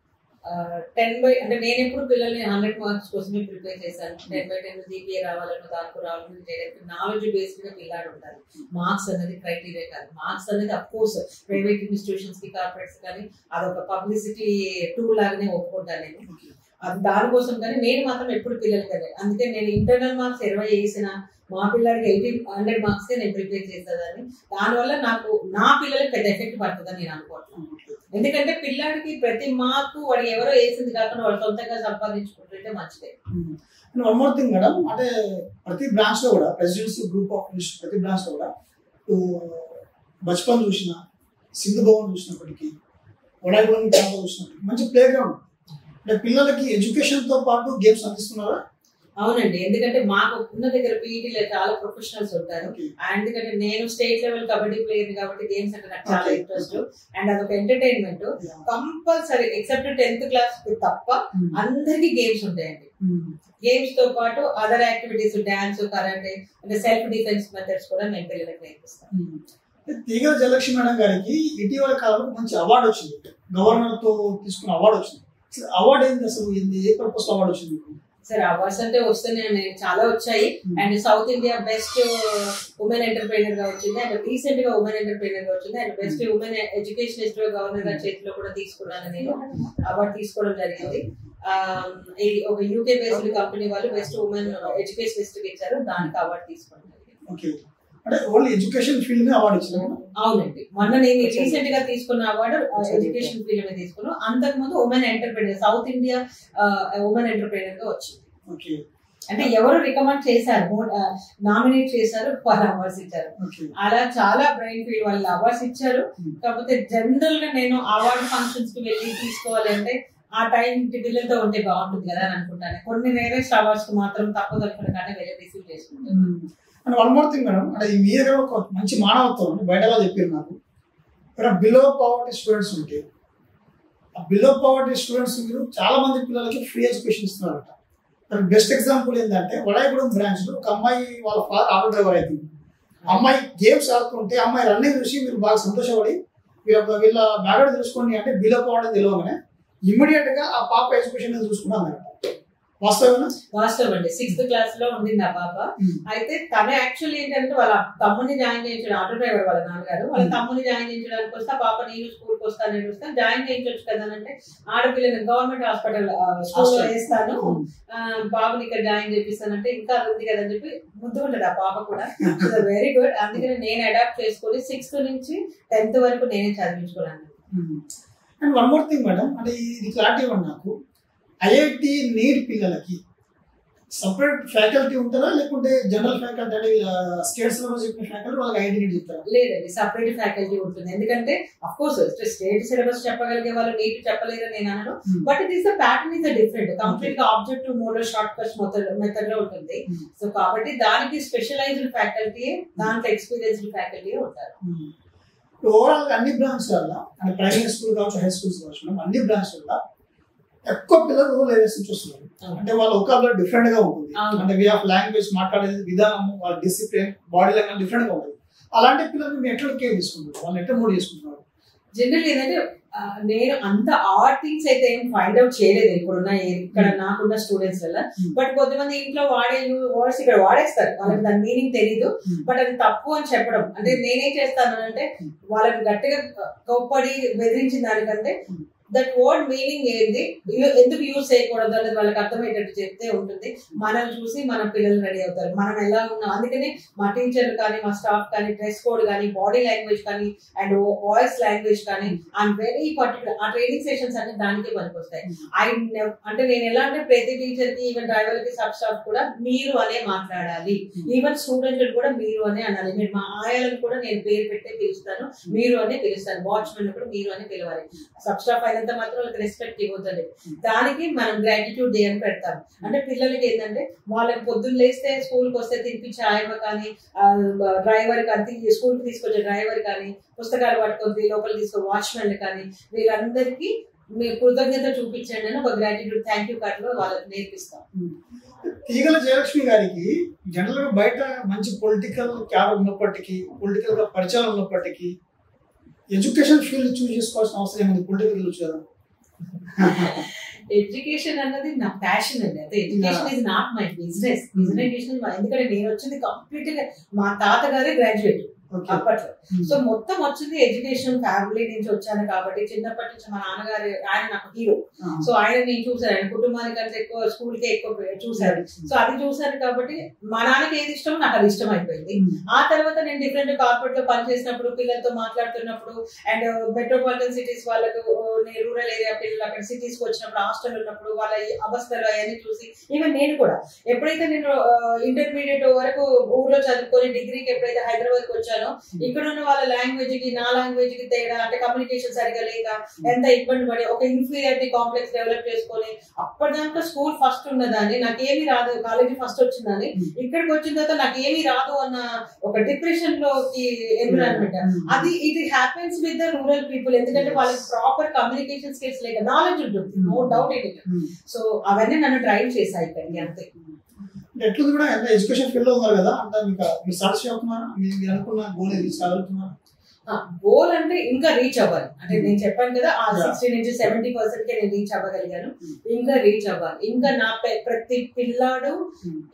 10 అంటే నేను ఎప్పుడు పిల్లల్ని 100 marks కోసమే ప్రిపేర్ చేశాను. 10/10 జీపీఏ రావాలన్నా దానికి రావాలని చేయడానికి నాలెడ్జ్ బేస్డ్ గా పిల్లాడు ఉండాలి. మార్క్స్ అనేది క్రైటీరియా కాదు. మార్క్స్ అనేది అఫ్ కోర్స్ ప్రైవేట్ ఇన్స్టిట్యూషన్స్ కి కార్పొరేట్స్ కానీ అదొక పబ్లిసిటీ టూల్ లాగానే ఒప్పుకుంటాను నేను. అది దానికోసం కానీ నేను మాత్రం ఎప్పుడు పిల్లలకి కదా. అందుకే నేను ఇంటర్నల్ మార్క్స్ 20 వేసిన మా పిల్లలకి 100 marks నేను ప్రిపేర్ చేసేదాన్ని. దానివల్ల నాకు నా పిల్లలకి పెద్ద ఎఫెక్ట్ పడుతుందని నేను అనుకుంటున్నాను. ఎందుకంటే పిల్లాడికి ప్రతి మార్కు వాడు ఎవరో వేసింది కాకుండా వాడు సొంతంగా సంపాదించుకుంటుంటే మంచిదే. వన్ మోర్ థింగ్ మేడం, అంటే ప్రతి బ్రాంచ్ లో కూడా ప్రెసిడెన్సీ గ్రూప్ ఆఫ్ ప్రతి బ్రాంచ్ లో కూడా బచ్పన్ చూసిన, సింధు భవన్ చూసినప్పటికీ, వడాగూడెం క్యాంప్ చూసినప్పటికీ మంచి ప్లే గ్రౌండ్. అంటే పిల్లలకి ఎడ్యుకేషన్ తో పాటు గేమ్స్ అందిస్తున్నారా? అవునండి, ఎందుకంటే మాకు ఉన్న దగ్గర పీఈటీలో చాలా ప్రొఫెషనల్స్ ఉంటారు. ఎందుకంటే నేను స్టేట్ లెవెల్ కబడ్డీ ప్లేయర్ కాబట్టి గేమ్స్ అంటే నాకు చాలా ఇంట్రెస్ట్. అండ్ అదొక entertainment. Compulsory except 10th class తప్ప అందరికి గేమ్స్ ఉంటాయండి. గేమ్స్ తో పాటు అదర్ యాక్టివిటీస్ డాన్స్, కరాటే, అంటే సెల్ఫ్ డిఫెన్స్ మెథడ్స్ కూడా మేము పిల్లలకు నేర్పిస్తాం. తీగల జయలక్ష్మి మేడం గారికి ఇటీవల కాలంలో మంచి అవార్డు వచ్చింది, గవర్నర్ తో తీసుకున్న అవార్డు వచ్చింది. అవార్డు ఏంటి అసలు, ఏ పర్పస్ అవార్డు వచ్చింది? సరే అవార్డ్స్ అంటే వస్తున్నాయి, చాలా వచ్చాయి. And south India best women entrepreneur గా వచ్చింది, అండ్ రీసెంట్ గా ఉమెన్ ఎంటర్ప్రైనర్ గా వచ్చింది, అండ్ బెస్ట్ ఉమెన్ ఎడ్యుకేషనిస్ట్ గా గవర్నర్ గారి చేతిలో కూడా తీసుకున్నాను నేను. అవార్డు తీసుకోవడం జరిగింది. ఇది ఒక యూకే బేస్డ్ కంపెనీ వాళ్ళు బెస్ట్ ఉమెన్ ఎడ్యుకేషనిస్ట్ కి ఇచ్చారు, దానికి అవార్డు తీసుకోవడం జరిగింది. అంటే ఓన్లీ ఎడ్యుకేషన్ ఫీల్డ్ మీద అవార్డు ఇచ్చారు? అవునండి, మొన్న నేను రీసెంట్ గా తీసుకున్న అవార్డు ఎడ్యుకేషన్ ఫీల్డ్ మీద తీసుకున్నాను. అంతకు ముందు women entrepreneur, south India women entrepreneur గా వచ్చింది. అంటే ఎవరు రికమెండ్ చేశారు, నామినేట్ చేశారు, వాళ్ళు అవార్డ్స్ ఇచ్చారు. అలా చాలా బ్రెయిన్ ఫీల్డ్ వాళ్ళు అవార్డ్స్ ఇచ్చారు. కాకపోతే జనరల్ గా నేను అవార్డు ఫంక్షన్స్ కి వెళ్ళి తీసుకోవాలి అంటే ఆ టైం పిల్లలతో ఉంటే బాగుంటుంది కదా అని అనుకుంటాను. కొన్ని రేరెస్ట్ అవార్డ్స్ కు మాత్రం తప్పదు అనుకుంటే వెళ్ళి రిసీవ్ చేసుకుంటాను. And one more thing madam, అంటే మీ దగ్గర ఒక మంచి మానవత్వం బయట వాళ్ళు చెప్పారు నాకు, ఇక్కడ బిలో పవర్టీ స్టూడెంట్స్ ఉంటే బిలో పవర్టీ స్టూడెంట్స్ మీరు చాలా మంది పిల్లలకి ఫ్రీ ఎడ్యుకేషన్ ఇస్తున్నారట. దానికి బెస్ట్ ఎగ్జాంపుల్ ఏంటంటే వడాయిగూడెం బ్రాంచ్ లో ఒక అమ్మాయి వాళ్ళ ఫాదర్ ఆటో డ్రైవర్ అవుతుంది. అమ్మాయి గేమ్స్ ఆడుతుంటే అమ్మాయి రన్నింగ్ చూసి మీరు బాగా సంతోషపడి వీళ్ళ బ్యాక్గ్రౌండ్ చూసుకోండి అంటే బిలో పవర్టీ తెలియగానే ఇమ్మీడియట్ గా ఆ పాప ఎడ్యుకేషన్ చూసుకున్నాను. వాస్తవం అండి. 6th క్లాస్ లో ఉండింది ఆ పాప. అయితే తన యాక్చువల్లీ ఏంటంటే వాళ్ళ తమ్ముని జాయిన్ చేయించడం, ఆటో డ్రైవర్ వాళ్ళ నాన్నగారు వాళ్ళ తమ్ముని జాయిన్ చేయించడానికి వస్తే పాప నేను స్కూల్కి వస్తాను నేను వస్తాను జాయిన్ చేయించవచ్చు కదా అంటే ఆడపిల్లని గవర్నమెంట్ హాస్పిటల్ స్కూల్లో వేస్తాను బాబుని ఇక్కడ జాయిన్ చేపిస్తానంటే ఇంకా అది ఉంది కదా అని చెప్పి ముద్దుకుంటాడు ఆ పాప కూడా. Very good. అందుకని నేను అడాప్ట్ చేసుకొని 6th నుంచి 10th వరకు నేనే చదివించుకున్నాను. And one more thing madam, అంటే ఇది క్లారిటీ ఇవ్వండి నాకు. ఐఐటి నీడ్ పిల్లలకి సపరేట్ ఫ్యాకల్టీ ఉంటారా లేకుంటే జనరల్ ఫ్యాకల్టీ అంటే స్టేట్ సిలబస్ చెప్పిన ఫ్యాకల్టీ వాళ్ళకి ఐఐటి నీడ్ చెప్తారా? లేదండి, సపరేట్ ఫ్యాకల్టీ ఉంటుంది. ఎందుకంటే అఫ్ కోర్స్ స్టేట్ సిలబస్ చెప్పగలిగే వాళ్ళు నీట్ చెప్పలేదని నేను అనను. But it is the pattern is different. Complete గా objective model short cuts method లో ఉంటుంది. సో కాబట్టి దానికి స్పెషలైజ్డ్ ఫ్యాకల్టీ, దాంట్లో ఎక్స్పీరియన్స్డ్ ఫ్యాకల్టీ ఉంటారు. ఓవరాల్ గా అన్ని బ్రాంచ్ వల్ల అంటే ప్రైమరీ స్కూల్ కావచ్చు, హై స్కూల్స్ కావచ్చు, అన్ని బ్రాంచ్ వల్ల ఎక్కువ పిల్లలు రూరల్ ఏరియాస్ నుంచి వస్తున్నారు. అంటే వాళ్ళ ఒకాబులరీ డిఫరెంట్ గా ఉంటుంది. అంటే వే ఆఫ్ లాంగ్వేజ్, మాట్లాడే విధానం, వాళ్ళ డిసిప్లిన్, బాడీ లాంగ్వేజ్ డిఫరెంట్ గా ఉంటుంది. అలాంటి పిల్లలు మీరు ఎట్లా కేర్ తీసుకుంటారు, వాళ్ళు ఎట్లా మూడ్ చేసుకుంటున్నారు? జనరల్ ఏంటంటే నేను అంత ఆర్ థింగ్స్ అయితే ఏం ఫైండ్ అవుట్ చేయలేదు ఇప్పుడున్న ఇక్కడ నాకున్న స్టూడెంట్స్ వల్ల. బట్ కొంతమంది ఇంట్లో వాడే వర్డ్స్ ఇక్కడ వాడేస్తారు, వాళ్ళకి దాని మీనింగ్ తెలీదు. బట్ అది తప్పు అని చెప్పడం అంటే నేనేం చేస్తాను అంటే వాళ్ళకి గట్టిగా కోప్పడి బెదిరించిన దానికంటే దట్ వర్డ్ మీనింగ్ ఏంది, ఎందుకు యూజ్ చేయకూడదు అనేది వాళ్ళకి అర్థమయ్యేటట్టు చెప్తే ఉంటుంది. మనం చూసి మన పిల్లలు రెడీ అవుతారు, మనం ఎలా ఉన్నాం. అందుకని మా టీచర్లు కానీ, మా స్టాఫ్ కానీ, డ్రెస్ కోడ్ కానీ, బాడీ లాంగ్వేజ్ కానీ, అండ్ వాయిస్ లాంగ్వేజ్ కానీ, ఐఎమ్ వెరీ పర్టికులర్. ఆ ట్రైనింగ్ సెషన్స్ అన్ని దానికే పనికొస్తాయి. అంటే నేను ఎలా అంటే ప్రతి టీచర్ కి, ఈవెన్ డ్రైవర్ కి, సబ్ స్టాఫ్ కూడా మీరు అనే మాట్లాడాలి. ఈవెన్ స్టూడెంట్ కూడా మీరు అనే అనాలి. మీరు మా ఆయాలను కూడా నేను పేరు పెట్టే పిలుస్తాను, మీరు అనే పిలుస్తాను. వాచ్మెన్ కూడా మీరు అని పిలవాలి. సబ్ స్టాఫ్ అయినంత మాత్రం వాళ్ళకి రెస్పెక్ట్ ఇవ్వద్దండి. దానికి మనం గ్రాటిట్యూడ్ డే అని పెడతాం. అంటే పిల్లలకి ఏంటంటే వాళ్ళకి పొద్దున్న లేస్తే స్కూల్కి వస్తే తినిపించే ఆయమ్మ కానీ, డ్రైవర్ కానీ, స్కూల్ కి తీసుకొచ్చే డ్రైవర్ కానీ, పుస్తకాలు పట్టుకొని లోపల తీసుకొని వాచ్మెన్ కానీ, వీళ్ళందరికీ మీరు కృతజ్ఞత చూపించండి అని ఒక గ్రాటిట్యూడ్ థ్యాంక్ యూ కార్డ్ లో వాళ్ళకి నేర్పిస్తాం. తీగల జయలక్ష్మి గారికి జనరల్ గా బయట మంచి పొలిటికల్ క్యాడర్ ఉన్నప్పటికీ, పొలిటికల్ గా పరిచయం ఉన్నప్పటికీ ఎడ్యుకేషన్ ఫీల్డ్ చూస్ చేసుకోవాల్సిన అవసరం ఏముంది? పొలిటికల్ చూస్ కదా. ఎడ్యుకేషన్ అన్నది నా ప్యాషన్ అండి. అంటే education is not my business. ఎందుకంటే నేను వచ్చింది కంప్లీట్ గా మా తాతగారే గ్రాడ్యుయేట్ అప్పట్లో. సో మొత్తం వచ్చింది ఎడ్యుకేషన్ ఫ్యామిలీ నుంచి వచ్చాను కాబట్టి చిన్నప్పటి నుంచి మా నాన్నగారు ఆయన నాకు హీరో. సో ఆయన నేను చూసాను, ఆయన కుటుంబానికంటే ఎక్కువ స్కూల్ కే ఎక్కువ చూసాను. సో అది చూసాను కాబట్టి మా నాన్నకి ఏది ఇష్టం నాకు అది ఇష్టం అయిపోయింది. ఆ తర్వాత నేను డిఫరెంట్ కార్పొరేట్ లో పనిచేసినప్పుడు, పిల్లలతో మాట్లాడుతున్నప్పుడు, అండ్ మెట్రోపాలిటన్ సిటీస్ వాళ్ళకు రూరల్ ఏరియా పిల్లలు అక్కడ సిటీస్ కి వచ్చినప్పుడు, హాస్టల్ ఉన్నప్పుడు వాళ్ళ అవస్థలు అవన్నీ చూసి, ఈవెన్ నేను కూడా ఎప్పుడైతే నేను ఇంటర్మీడియట్ వరకు ఊర్లో చదువుకొని డిగ్రీకి ఎప్పుడైతే హైదరాబాద్ కి వచ్చాను, ఇక్కడ ఉన్న వాళ్ళ లాంగ్వేజ్ కి నా లాంగ్వేజ్ కి తేడా, అంటే కమ్యూనికేషన్ సరిగా లేక ఎంత ఇబ్బంది పడి ఒక ఇన్ఫీరియారిటీ కాంప్లెక్స్ డెవలప్ చేసుకొని అప్పటిదాకా స్కూల్ ఫస్ట్ ఉన్నదాన్ని, నాకేమీ రాదు, కాలేజీ ఫస్ట్ వచ్చిందని, ఇక్కడికి వచ్చిన తర్వాత నాకేమీ రాదు అన్న ఒక డిప్రెషన్ లోకి ఎన్విరాన్మెంట్. అది ఇది happens with the rural people. ఎందుకంటే వాళ్ళకి ప్రాపర్ కమ్యూనికేషన్ స్కిల్స్ లేక నాలెడ్జ్ ఉంటుంది, నో డౌట్ ఇట్. సో అవన్నీ నన్ను డ్రైవ్ చేశాయి ఇక్కడికి. అంతే. ఎట్లా కూడా ఎంత ఎడ్యుకేషన్ ఫీల్డ్ లో ఉన్నారు కదా, అంటే మీకు మీరు సాటిస్ఫై అవుతున్నారా? మీరు అనుకున్న గోల్ ఏది సాగుతున్నారా? గోల్ అంటే ఇంకా రీచ్ అవ్వాలి. అంటే నేను చెప్పాను కదా, ఆ 60 నుంచి 70% కే నేను రీచ్ అవ్వగలిగాను. ఇంకా రీచ్ అవ్వాలి. ఇంకా నా ప్రతి పిల్లాడు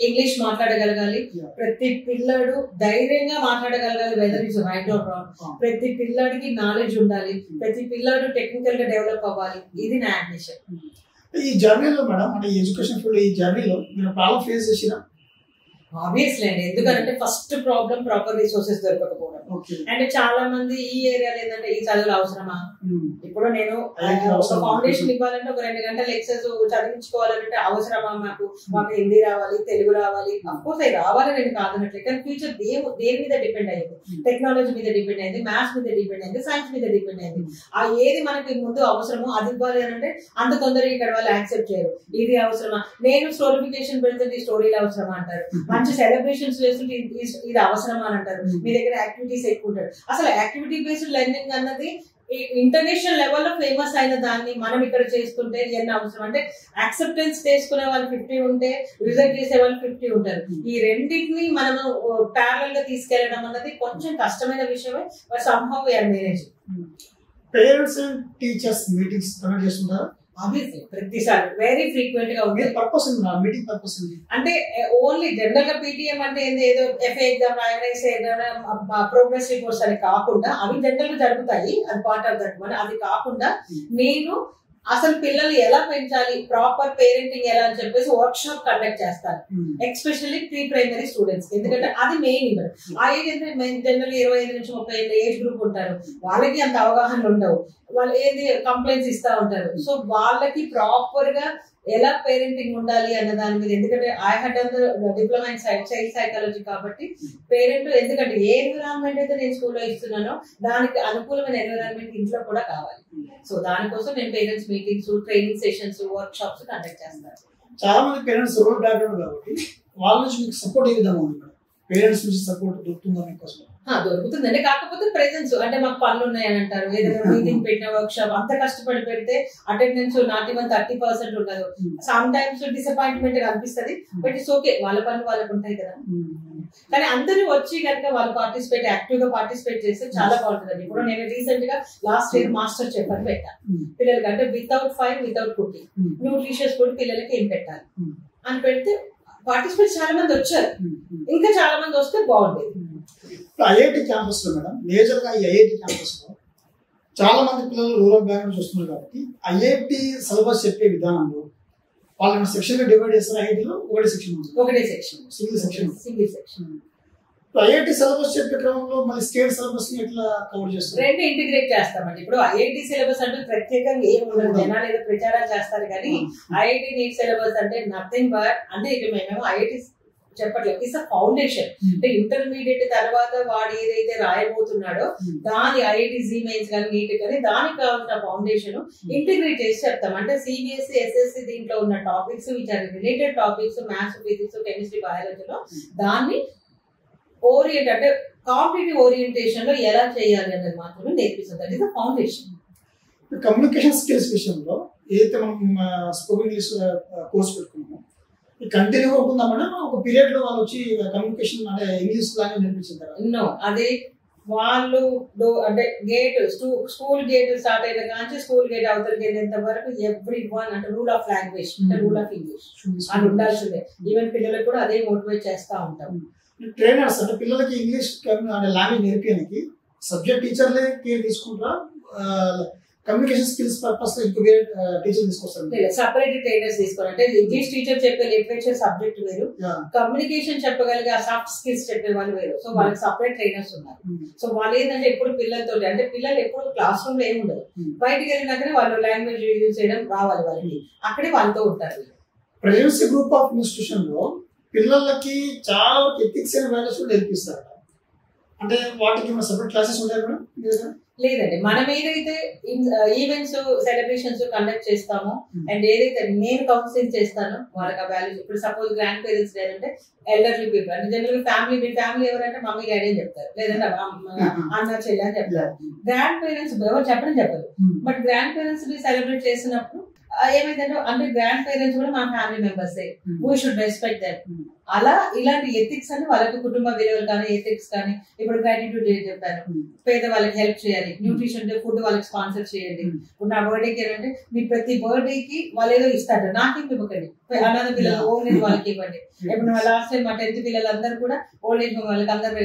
ఇంగ్లీష్ మాట్లాడగలగాలి, ప్రతి పిల్లాడు ధైర్యంగా మాట్లాడగలగాలి, whether is right or wrong. ప్రతి పిల్లాడికి నాలెడ్జ్ ఉండాలి, ప్రతి పిల్లాడు టెక్నికల్ గా డెవలప్ అవ్వాలి. ఇది నా అంబిషన్. ఈ జర్నీలో మేడం, అంటే ఎడ్యుకేషన్ ఫీల్డ్ ఈ జర్నీలో మీరు ప్రాబ్లం ఫేస్ చేసినా? ఆబ్వియస్లీ అండి. ఎందుకంటే ఫస్ట్ ప్రాబ్లం ప్రాపర్ రిసోర్సెస్ దొరకకపోవడం. అంటే చాలా మంది ఈ ఏరియాలో ఏంటంటే ఈ చదువులు అవసరమా, ఇప్పుడు నేను ఒక ఫౌండేషన్ ఇవ్వాలంటే ఒక 2 గంటల లెక్చర్స్ చదివించుకోవాలంటే అవసరమా, మాకు హిందీ రావాలి, తెలుగు రావాలి. అఫ్కోర్స్ అవి రావాలి, నేను కాదనట్లే. కానీ ఫ్యూచర్ దేని మీద డిపెండ్ అయ్యింది? టెక్నాలజీ మీద డిపెండ్ అయింది, మ్యాథ్స్ మీద డిపెండ్ అయింది, సైన్స్ మీద డిపెండ్ అయింది. ఆ ఏది మనకి ముందు అవసరమో అది ఇవ్వాలి అని అంటే అంత తొందరగా ఇక్కడ వాళ్ళు యాక్సెప్ట్ చేయరు. ఇది అవసరమా, నేను స్టోరిఫికేషన్ పెడుతుంటే స్టోరీలు అవసరమా అంటారు, మంచి సెలబ్రేషన్స్ చేస్తుంటే ఇది అవసరమా అని అంటారు, మీ దగ్గర యాక్టివిటీస్ ఎక్కువ ఉంటారు. అసలు యాక్టివిటీ బేస్డ్ లెర్నింగ్ అన్నది ఇంటర్నేషనల్ లెవెల్లో ఫేమస్ అయిన దాన్ని మనం ఇక్కడ చేస్తుంటే ఎన్ని అవసరం అంటే యాక్సెప్టెన్స్ చేసుకునే వాళ్ళు 50 ఉంటే రిజెక్ట్ చేసే వాళ్ళు 50 ఉంటారు. ఈ రెండింటిని మనము ప్యారలల్ గా తీసుకెళ్లడం అన్నది కొంచెం కష్టమైన విషయమే. But somehow we are managing. Parents and teachers meetings conduct చేస్తుంటారా? ఆబ్వియస్లీ ప్రతిసారి వెరీ ఫ్రీక్వెంట్ గా ఉంటుంది. పర్పస్ మీటింగ్ పర్పస్ అంటే ఓన్లీ జనరల్ గా పీటీఎం అంటే ఏదో ఎఫ్ఏ ఎగ్జామ్ ఐఎన్ఐసీ ఎగ్జామ్ ప్రోగ్రెస్ రిపోర్ట్స్ అని కాకుండా అవి జనరల్ గా జరుగుతాయి, అది పార్ట్ ఆఫ్ దట్. అది కాకుండా నేను అసలు పిల్లలు ఎలా పెంచాలి, ప్రాపర్ పేరెంటింగ్ ఎలా అని చెప్పేసి వర్క్ షాప్ కండక్ట్ చేస్తాను, ఎక్స్పెషల్లీ ప్రీ ప్రైమరీ స్టూడెంట్స్. ఎందుకంటే అది మెయిన్ ఇంపార్టెంట్. ఆ ఏజ్ అంటే జనరల్ 25 నుంచి 30 ఏళ్ళ ఏజ్ గ్రూప్ ఉంటారు, వాళ్ళకి అంత అవగాహన ఉండవు, వాళ్ళు ఏది కంప్లైంట్స్ ఇస్తా ఉంటారు. సో వాళ్ళకి ప్రాపర్ గా ఎలా పేరెంటింగ్ ఉండాలి అన్న దాని మీద, ఎందుకంటే I had done the diploma in child psychology కాబట్టి పేరెంట్, ఎందుకంటే ఏ ఎన్విరాన్మెంట్ అయితే నేను స్కూల్లో ఇస్తున్నానో దానికి అనుకూలమైన ఎన్విరాన్మెంట్ ఇంట్లో కూడా కావాలి. సో దానికోసం నేను parents meetings, training sessions, work shops conduct చేస్తాను. చాలా మంది పేరెంట్స్ రూరల్ బ్యాక్గ్రౌండ్ కాబట్టి వాళ్ళ నుంచి మీకు సపోర్ట్ ఏ విధంగా ఉంది? పేరెంట్స్ నుంచి సపోర్ట్ దొరుకుతుందా మీకోసం? దొరుకుతుందండి. కాకపోతే ప్రెజెన్స్ అంటే మాకు పనులు ఉన్నాయని అంటారు, ఏదైనా మీటింగ్ పెట్టిన వర్క్ షాప్ అంత కష్టపడి పెడితే అటెండెన్స్ నాట్ ఈవెన్ 30% ఉండదు. సమ్ టైమ్స్ డిసప్పాయింట్మెంట్ అనిపిస్తుంది. బట్ ఇట్స్ ఓకే, వాళ్ళ పనులు వాళ్ళకు ఉంటాయి కదా. కానీ అందరూ వచ్చి కనుక వాళ్ళు యాక్టివ్ గా పార్టిసిపేట్ చేస్తే చాలా బాగుంటుందండి. ఇప్పుడు నేను రీసెంట్ గా లాస్ట్ ఇయర్ మాస్టర్ చెఫ్ అని పెట్టాను పిల్లలకి. అంటే without fire, without cooking, nutritious food పిల్లలకి ఏం పెట్టాలి అని పెడితే పార్టిసిపేట్ చాలా మంది వచ్చారు. ఇంకా చాలా మంది వస్తే బాగుండేది. ఐఐటి క్యాంపస్ లో మేడం, మేజర్ గా ఈ ఐఐటి క్యాంపస్ లో చాలా మంది పిల్లలు రూరల్ బ్యాక్గ్రౌండ్ వస్తున్నారు కాబట్టి ఐఐటి సిలబస్ చెప్పే విధానంలో వాళ్ళని సెక్షన్ గా డివైడ్ చేస్తారు. ఐఐటిలో ఒకటే section single section. IIT syllabus చెప్పే క్రమంలో మళ్ళీ స్టేట్ సిలబస్ ని ఎట్లా కవర్ చేస్తారు? రెండు ఇంటిగ్రేట్ చేస్తామండి. ఇప్పుడు ఐఐటి సిలబస్ అంటే ప్రత్యేకంగా ఏం ఉండదు, జనాలు ఏదో ప్రచారాలు చేస్తారు. కానీ ఐఐటి నీట్ సిలబస్ అంటే నథింగ్ బట్, అంటే ఇక మేము ఐఐటి చెప్పట్లేదు, ఇట్స్ అ ఫౌండేషన్. అంటే ఇంటర్మీడియట్ తర్వాత వాడు ఏదైతే రాయబోతున్నాడో దాని ఐఐటి జీ మెయిన్స్ కానీ నీట్ కానీ దానికి కావాల్సిన ఫౌండేషన్ ఇంటిగ్రేట్ చేసి చెప్తాం. అంటే సిబిఎస్ఈ, ఎస్ఎస్సి దీంట్లో ఉన్న topics which are related topics, maths, physics, chemistry, బయాలజీలో దాన్ని అంటే కాంపిటేటివ్ ఓరియంటేషన్ లో ఎలా చేయాలి అనేది మాత్రమే నేర్పిస్తుంది. That is the foundation. Communication skills విషయంలో ఏదైతే మనం స్పోకెన్ ఇంగ్లీష్ కోర్స్ పెట్టుకున్నామో కంటిన్యూ అవుతుందా మేడం? ఒక పీరియడ్ లో వాళ్ళు వచ్చి కమ్యూనికేషన్ అంటే ఇంగ్లీష్ లాంగ్వేజ్ నేర్పించారు. అదే వాళ్ళు అంటే గేట్ స్కూల్ గేట్ స్టార్ట్ అయిన కానీ స్కూల్ గేట్ అవతలకి వెళ్ళేంత వరకు ఎవ్రీ వన్ అంటే rule of language, rule of English అది ఉండాల్సిందే. ఈవెన్ పిల్లలకు కూడా అదే మోటివేట్ చేస్తా ఉంటాం. ట్రైనర్స్ అంటే పిల్లలకి ఇంగ్లీష్ అంటే లాంగ్వేజ్ నేర్పించడానికి సబ్జెక్ట్ టీచర్లే కేర్ తీసుకుంటారా? కమ్యూనికేషన్ స్కిల్స్ పర్పస్ లో ఇంకో వేరే టీచర్ తీసుకొస్తారు? సపరేట్ ట్రైనర్స్ తీసుకోవాలి. అంటే ఇంగ్లీష్ టీచర్ చెప్పే లిటరేచర్ సబ్జెక్ట్ వేరు, కమ్యూనికేషన్ చెప్పగలిగే సాఫ్ట్ స్కిల్స్ చెప్పే వాళ్ళు వేరు. సో వాళ్ళకి సపరేట్ ట్రైనర్స్ ఉన్నారు. సో వాళ్ళు ఏంటంటే ఎప్పుడు పిల్లలతో అంటే పిల్లలు ఎప్పుడు క్లాస్ రూమ్ లో ఏమి ఉండదు, బయటకు వెళ్ళినాకనే వాళ్ళు లాంగ్వేజ్ యూజ్ చేయడం రావాలి వాళ్ళకి, అక్కడే వాళ్ళతో ఉంటారు. ప్రెసిడెన్సీ గ్రూప్ ఆఫ్ ఇన్స్టిట్యూషన్ లో పిల్లలకి చాలా ఎథిక్స్ అండ్ వాల్యూస్ కూడా నేర్పిస్తారు. అంటే వాటికి మన సపరేట్ క్లాసెస్ ఉంటాయి మేడం? లేదండి, మనం ఏదైతే ఈవెంట్స్, సెలబ్రేషన్స్ కండక్ట్ చేస్తామో అండ్ ఏదైతే నేను కౌన్సిలింగ్ చేస్తానో వాళ్ళకి ఆ వాల్యూస్. ఇప్పుడు సపోజ్ గ్రాండ్ పేరెంట్స్ డే అంటే ఎల్డర్లీ పీపుల్ అంటే జనరల్ ఫ్యామిలీ ఎవరంటే మమ్మీ డాడీ అని చెప్తారు, లేదంటే అన్న చెల్లి అని చెప్తారు. గ్రాండ్ పేరెంట్స్ ఎవరు చెప్పరు. బట్ గ్రాండ్ పేరెంట్స్ ని సెలబ్రేట్ చేసినప్పుడు ఏమైందంటే అంటే గ్రాండ్ పేరెంట్స్ కూడా మన family members, we should respect that. అలా ఇలాంటి ఎథిక్స్ అని వాళ్ళకి కుటుంబ విలువలు కానీ ఎథిక్స్ కానీ, ఇప్పుడు గ్రాటిట్యూడ్ చెప్పాను, పేద వాళ్ళకి హెల్ప్ చేయాలి, న్యూట్రిషన్ ఫుడ్ వాళ్ళకి స్పాన్సర్ చేయండి. ఇప్పుడు నా బర్త్డేకి ఏంటంటే మీ ప్రతి బర్త్డేకి వాళ్ళు ఏదో ఇస్తారు, నాకేం ఇవ్వకండి, అనాథ పిల్లలు ఓల్డ్ ఏజ్ వాళ్ళకి ఇవ్వండి. ఇప్పుడు లాస్ట్ టైం మా 10th పిల్లలందరూ కూడా ఓల్డ్ ఏజ్ వాళ్ళకి అందరూ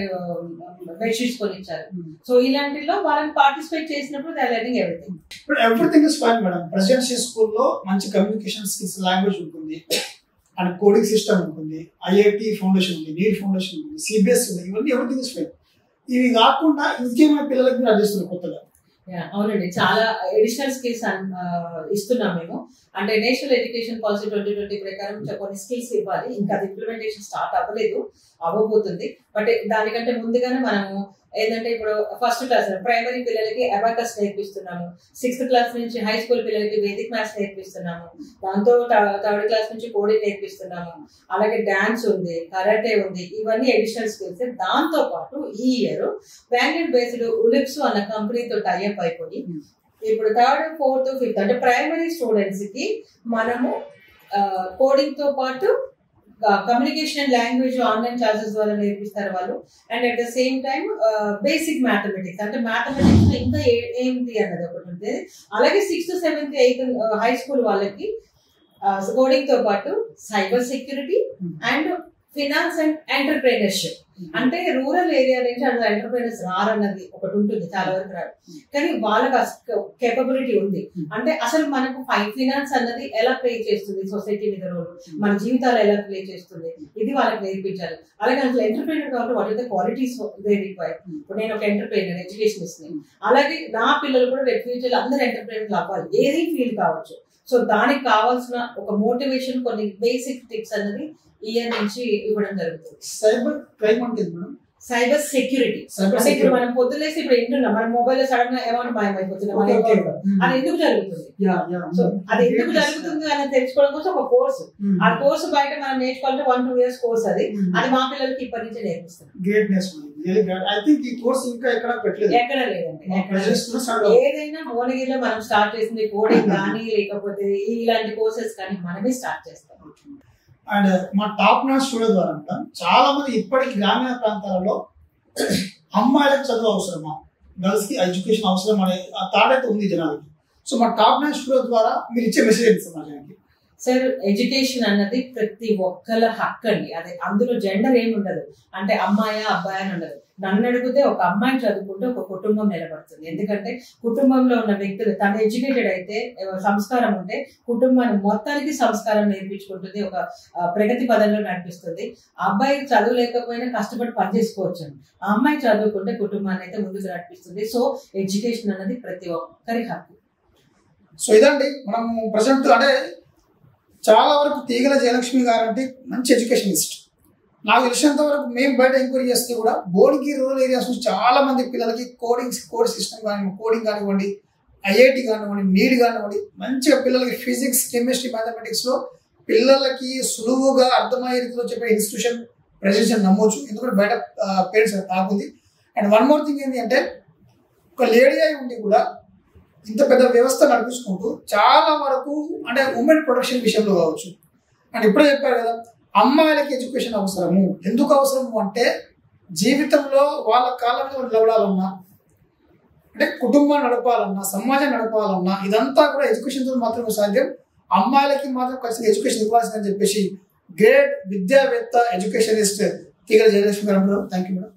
బెడ్షీట్స్ కొని ఇచ్చారు. సో ఇలాంటిలో వాళ్ళని పార్టిసిపేట్ చేసినప్పుడు దే ఆర్ లెర్నింగ్ ఎవ్రీథింగ్. ఇప్పుడు everything is fine madam. Presidency స్కూల్లో మంచి కమ్యూనికేషన్ స్కిల్స్ లాంగ్వేజ్ ఉంటుంది అండ్ కోడింగ్ సిస్టమ్ ఉంటుంది, ఐఐటి ఫౌండేషన్ ఉంది, నీట్ ఫౌండేషన్ ఉంది, సిబిఎస్ఈ ఉంది, ఇవన్నీ ఎవ్రీథింగ్ ఇస్ ఫైన్. ఇవి కాకుండా ఇంకేమైనా పిల్లలకి మీరు అందిస్తున్నారు కొత్తగా? అవునండి, చాలా అడిషనల్ స్కిల్స్ ఇస్తున్నాం మేము. అంటే నేషనల్ ఎడ్యుకేషన్ పాలసీ 2020 ప్రకారం కొన్ని స్కిల్స్ ఇవ్వాలి. ఇంకా అది ఇంప్లిమెంటేషన్ స్టార్ట్ అవ్వలేదు, అవ్వబోతుంది. బట్ దానికంటే ముందుగానే మనము ఏంటంటే ఇప్పుడు ఫస్ట్ క్లాస్ ప్రైమరీ పిల్లలకి అబాకస్ నేర్పిస్తున్నాము, 6th క్లాస్ నుంచి హై స్కూల్ పిల్లలకి వేదిక్ మ్యాథ్స్ నేర్పిస్తున్నాము, దాంతో 3rd క్లాస్ నుంచి కోడింగ్ నేర్పిస్తున్నాము, అలాగే డాన్స్ ఉంది, కరాటే ఉంది, ఇవన్నీ అడిషనల్ స్కిల్స్. దాంతో పాటు ఈ ఇయర్ బెంగళూరు బేస్డ్ ఉలిప్స్ అన్న కంపెనీతో టైఅప్ అయిపోయి ఇప్పుడు 3rd, 4th, 5th అంటే ప్రైమరీ స్టూడెంట్స్ కి మనము కోడింగ్ తో పాటు కమ్యూనికేషన్ లాంగ్వేజ్ ఆన్లైన్ క్లాసెస్ ద్వారా నేర్పిస్తారు వాళ్ళు. And at the same time basic mathematics అంటే మ్యాథమెటిక్స్ ఇంకా ఏంటి అన్నది ఒకటి ఉంటుంది. అలాగే 6th, 7th, 8th high school వాళ్ళకి కోడింగ్ తో పాటు cyber security and finance and entrepreneurship. అంటే రూరల్ ఏరియా నుంచి అందులో ఎంటర్ప్రైనర్స్ రారన్నది ఒకటి ఉంటుంది, చాలా వరకు రారు, కానీ వాళ్ళకి కేపబిలిటీ ఉంది. అంటే అసలు మనకు ఫైనాన్స్ అన్నది ఎలా ప్లే చేస్తుంది సొసైటీ మీద రోల్, మన జీవితాలు ఎలా ప్లే చేస్తుంది, ఇది వాళ్ళకి నేర్పించాలి. అలాగే అసలు ఎంటర్ప్రైనర్ కాబట్టి what are the qualities they require. ఇప్పుడు నేను ఒక ఎంటర్ప్రైనర్, ఎడ్యుకేషన్ ఇస్తున్నాను, అలాగే నా పిల్లలు కూడా రేపు ఫ్యూచర్ అందరూ ఎంటర్ప్రైనర్లు అవ్వాలి, ఏది ఫీల్డ్ కావచ్చు. సో దానికి కావాల్సిన ఒక మోటివేషన్, కొన్ని బేసిక్ టిప్స్ అన్నది ఇయర్ నుంచి ఇవ్వడం జరుగుతుంది. సైబర్ క్రైమ్ అంటే మేడం సైబర్ సెక్యూరిటీ అంటే ఇప్పుడు మనం పొద్దులేసి ఇప్పుడు వింటున్నాం, మన మొబైల్ లో సడన్ గా అమౌంట్ మాయమైపోతుంది, అది ఎందుకు జరుగుతుంది, సో అది ఎందుకు జరుగుతుంది అని తెలుసుకోవడం కోసం ఒక కోర్సు, ఆ కోర్సు బయట మనం నేర్చుకోవాలంటే 1-2 years కోర్స్, అది మా పిల్లలకి ఇప్పటి నుంచి నేర్పిస్తాం. ఎక్కడ లేదండి, ఏదైనా భువనగిరిలో మనం స్టార్ట్ చేసింది కోడింగ్ కానీ లేకపోతే ఇలాంటి కోర్సెస్ కానీ మనమే స్టార్ట్ చేస్తాం. అండ్ మా టాప్ నాచ్ స్టూడెంట్ ద్వారా చాలా మంది ఇప్పటికి గ్రామీణ ప్రాంతాలలో అమ్మాయిలకు చదువు అవసరమా, గర్ల్స్ కి ఎడ్యుకేషన్ అవసరం అనే ఆ థాట్ అయితే ఉంది జనాలకి. సో మా టాప్ నాచ్ స్టూడెంట్ ద్వారా మీరు ఇచ్చే మెసేజ్ ఏంటి సమాజానికి? సార్, ఎడ్యుకేషన్ అన్నది ప్రతి ఒక్కళ్ళ హక్కు అండి. అదే అందులో జెండర్ ఏమి ఉండదు, అంటే అమ్మాయా అబ్బాయి అని ఉండదు. నన్ను అడిగితే ఒక అమ్మాయి చదువుకుంటే ఒక కుటుంబం నిలబడుతుంది. ఎందుకంటే కుటుంబంలో ఉన్న వ్యక్తులు తను ఎడ్యుకేటెడ్ అయితే, సంస్కారం ఉంటే కుటుంబాన్ని మొత్తానికి సంస్కారం నేర్పించుకుంటుంది, ఒక ప్రగతి పదంలో నడిపిస్తుంది. ఆ అబ్బాయి చదువు లేకపోయినా కష్టపడి పనిచేసుకోవచ్చు, ఆ అమ్మాయి చదువుకుంటే కుటుంబాన్ని అయితే ముందుకు నడిపిస్తుంది. సో ఎడ్యుకేషన్ అన్నది ప్రతి ఒక్కరి హక్కు. సో ఇదండి మనం ప్రజెంట్ అంటే చాలా వరకు తీగల జయలక్ష్మి గారు అంటే మంచి ఎడ్యుకేషనిస్ట్. నాకు తెలిసినంత వరకు మేము బయట ఎంక్వైరీ చేస్తే కూడా భువనగిరి రూరల్ ఏరియాస్ నుంచి చాలా మంది పిల్లలకి కోడ్ సిస్టమ్ కానివ్వండి, కోడింగ్ కానివ్వండి, ఐఐటి కానివ్వండి, నీట్ కానివ్వండి, మంచిగా పిల్లలకి ఫిజిక్స్, కెమిస్ట్రీ, మ్యాథమెటిక్స్ లో పిల్లలకి సులువుగా అర్థమయ్యే రీతిలో చెప్పే ఇన్స్టిట్యూషన్ ప్రెజెన్స్ నమ్మొచ్చు. ఎందుకంటే బయట పేరెంట్స్ తాకుంది. అండ్ వన్ మోర్ థింగ్ ఏంటి అంటే ఒక లేడీ అయి ఉండి కూడా ఇంత పెద్ద వ్యవస్థ నడిపించుకుంటూ చాలా వరకు అంటే ఉమెన్ ప్రొటెక్షన్ విషయంలో కావచ్చు. అండ్ ఇప్పుడే చెప్పారు కదా, అమ్మాయిలకి ఎడ్యుకేషన్ అవసరము. ఎందుకు అవసరము అంటే జీవితంలో వాళ్ళ కాళ్ళ మీద నిలబడాలన్నా, అంటే కుటుంబాన్ని నడపాలన్నా, సమాజం నడపాలన్నా, ఇదంతా కూడా ఎడ్యుకేషన్తో మాత్రమే సాధ్యం. అమ్మాయిలకి మాత్రం ఖచ్చితంగా ఎడ్యుకేషన్ ఇవ్వాల్సిందని చెప్పేసి గ్రేట్ విద్యావేత్త, ఎడ్యుకేషనిస్ట్ తీగల జయలక్ష్మి గారు. Thank you madam.